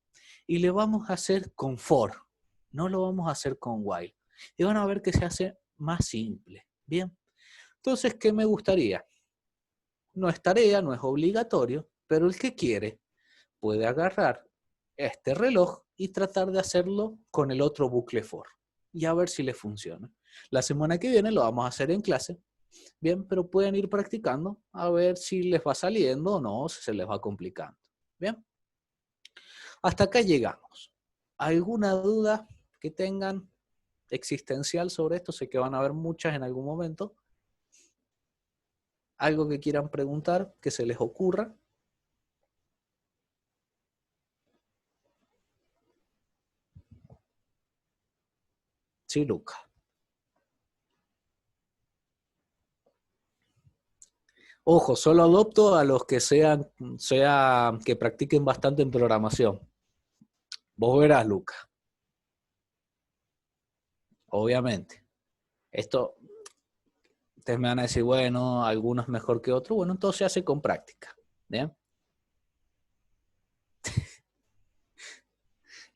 y le vamos a hacer con for, no lo vamos a hacer con while. Y van a ver que se hace más simple, ¿bien? Entonces, ¿qué me gustaría? No es tarea, no es obligatorio, pero el que quiere puede agarrar este reloj y tratar de hacerlo con el otro bucle for y a ver si le funciona. La semana que viene lo vamos a hacer en clase, bien, pero pueden ir practicando a ver si les va saliendo o no, si se les va complicando. Bien, hasta acá llegamos. ¿Alguna duda que tengan existencial sobre esto? Sé que van a haber muchas en algún momento. ¿Algo que quieran preguntar, que se les ocurra? Sí, Luca. Ojo, solo adopto a los que que practiquen bastante en programación. Vos verás, Luca. Obviamente. Esto, ustedes me van a decir, bueno, algunos mejor que otros. Bueno, entonces se hace con práctica. ¿Bien?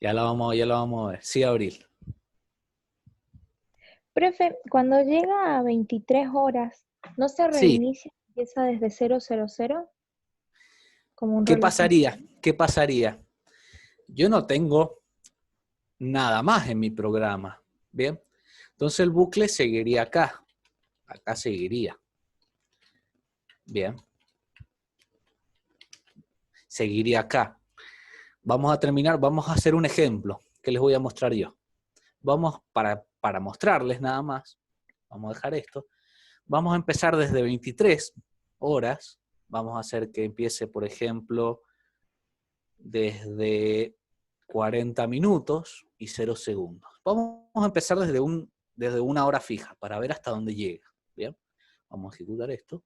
Ya lo vamos a ver. Sí, Abril. Profe, cuando llega a 23 horas, ¿no se Sí. reinicia y empieza desde 000 como un ¿Qué reloj pasaría? normal? ¿Qué pasaría? Yo no tengo nada más en mi programa. ¿Bien? Entonces el bucle seguiría acá. Acá seguiría. Bien. Seguiría acá. Vamos a terminar, vamos a hacer un ejemplo que les voy a mostrar yo. Vamos, para mostrarles nada más, vamos a dejar esto. Vamos a empezar desde 23 horas. Vamos a hacer que empiece, por ejemplo, desde 40 minutos y 0 segundos. Vamos a empezar desde una hora fija para ver hasta dónde llega. ¿Bien? Vamos a ejecutar esto.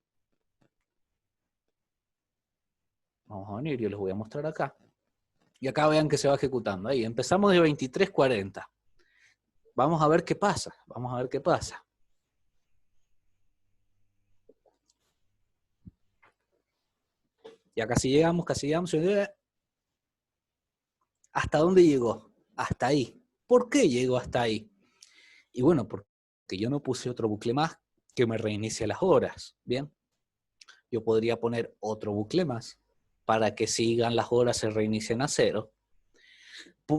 Vamos a venir, yo les voy a mostrar acá. Y acá vean que se va ejecutando. Ahí, empezamos de 23:40. Vamos a ver qué pasa. Vamos a ver qué pasa. Ya casi llegamos, casi llegamos. ¿Hasta dónde llegó? Hasta ahí. ¿Por qué llegó hasta ahí? Y bueno, porque yo no puse otro bucle más que me reinicie las horas. Bien. Yo podría poner otro bucle más para que sigan las horas, se reinicien a 0.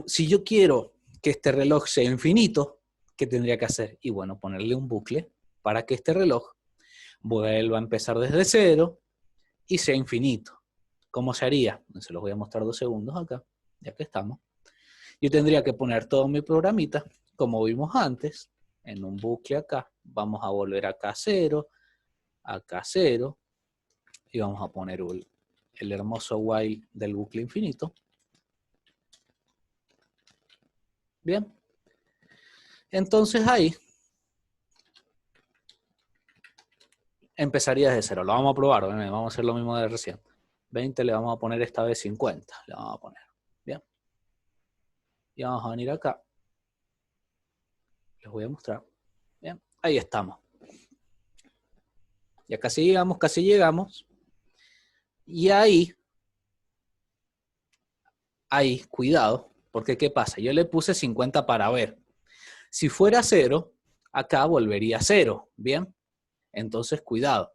Si yo quiero que este reloj sea infinito, ¿qué tendría que hacer? Y bueno, ponerle un bucle para que este reloj vuelva a empezar desde 0 y sea infinito. ¿Cómo se haría? Se los voy a mostrar 2 segundos acá, ya que estamos. Yo tendría que poner todo mi programita, como vimos antes, en un bucle acá. Vamos a volver acá a 0, y vamos a poner el hermoso while del bucle infinito. Bien. Entonces ahí empezaría desde cero. Lo vamos a probar, obviamente. Vamos a hacer lo mismo de recién. 20 le vamos a poner esta vez 50. Le vamos a poner. Bien. Y vamos a venir acá. Les voy a mostrar. Bien. Ahí estamos. Ya casi llegamos, casi llegamos. Y ahí, cuidado. Porque ¿qué pasa? Yo le puse 50 para ver. Si fuera 0, acá volvería a 0. Bien. Entonces, cuidado.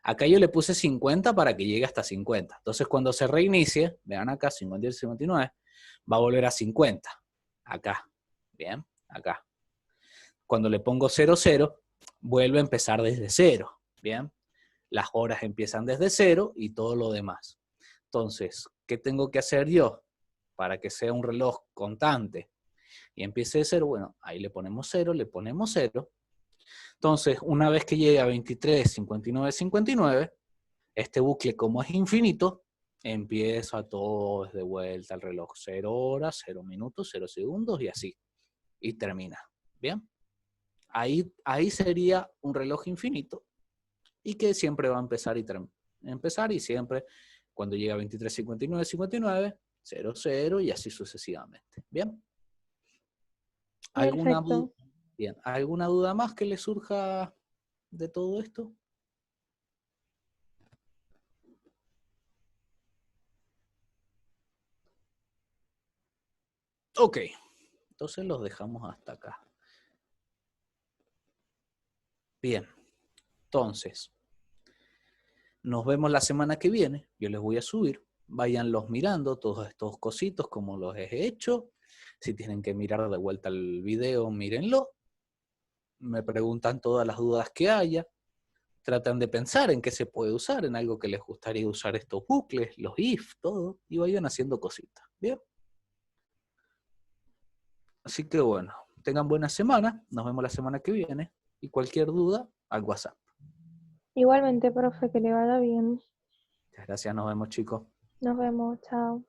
Acá yo le puse 50 para que llegue hasta 50. Entonces, cuando se reinicie, vean acá, 58 y 59, va a volver a 50. Acá. Bien, acá. Cuando le pongo 0, 0, vuelve a empezar desde 0. Bien. Las horas empiezan desde 0 y todo lo demás. Entonces, ¿qué tengo que hacer yo para que sea un reloj constante y empiece de 0? Bueno, ahí le ponemos 0, le ponemos 0. Entonces, una vez que llegue a 23, 59, 59, este bucle, como es infinito, empieza todo desde vuelta el reloj. 0 horas, 0 minutos, 0 segundos y así. Y termina. ¿Bien? Ahí sería un reloj infinito y que siempre va a empezar y terminar. Empezar y siempre, cuando llega a 23, 59, 59, 0, 0 y así sucesivamente. ¿Bien? ¿Alguna duda? Perfecto. Bien. ¿Alguna duda más que le surja de todo esto? Ok, entonces los dejamos hasta acá. Bien, entonces, nos vemos la semana que viene. Yo les voy a subir. Váyanlos mirando, todos estos cositos como los he hecho. Si tienen que mirar de vuelta el video, mírenlo. Me preguntan todas las dudas que haya. Tratan de pensar en qué se puede usar, en algo que les gustaría usar estos bucles, los if, todo. Y vayan haciendo cositas. Bien. Así que bueno, tengan buena semana. Nos vemos la semana que viene. Y cualquier duda, al WhatsApp. Igualmente, profe, que le vaya bien. Muchas gracias, nos vemos chicos. Nos vemos, chao.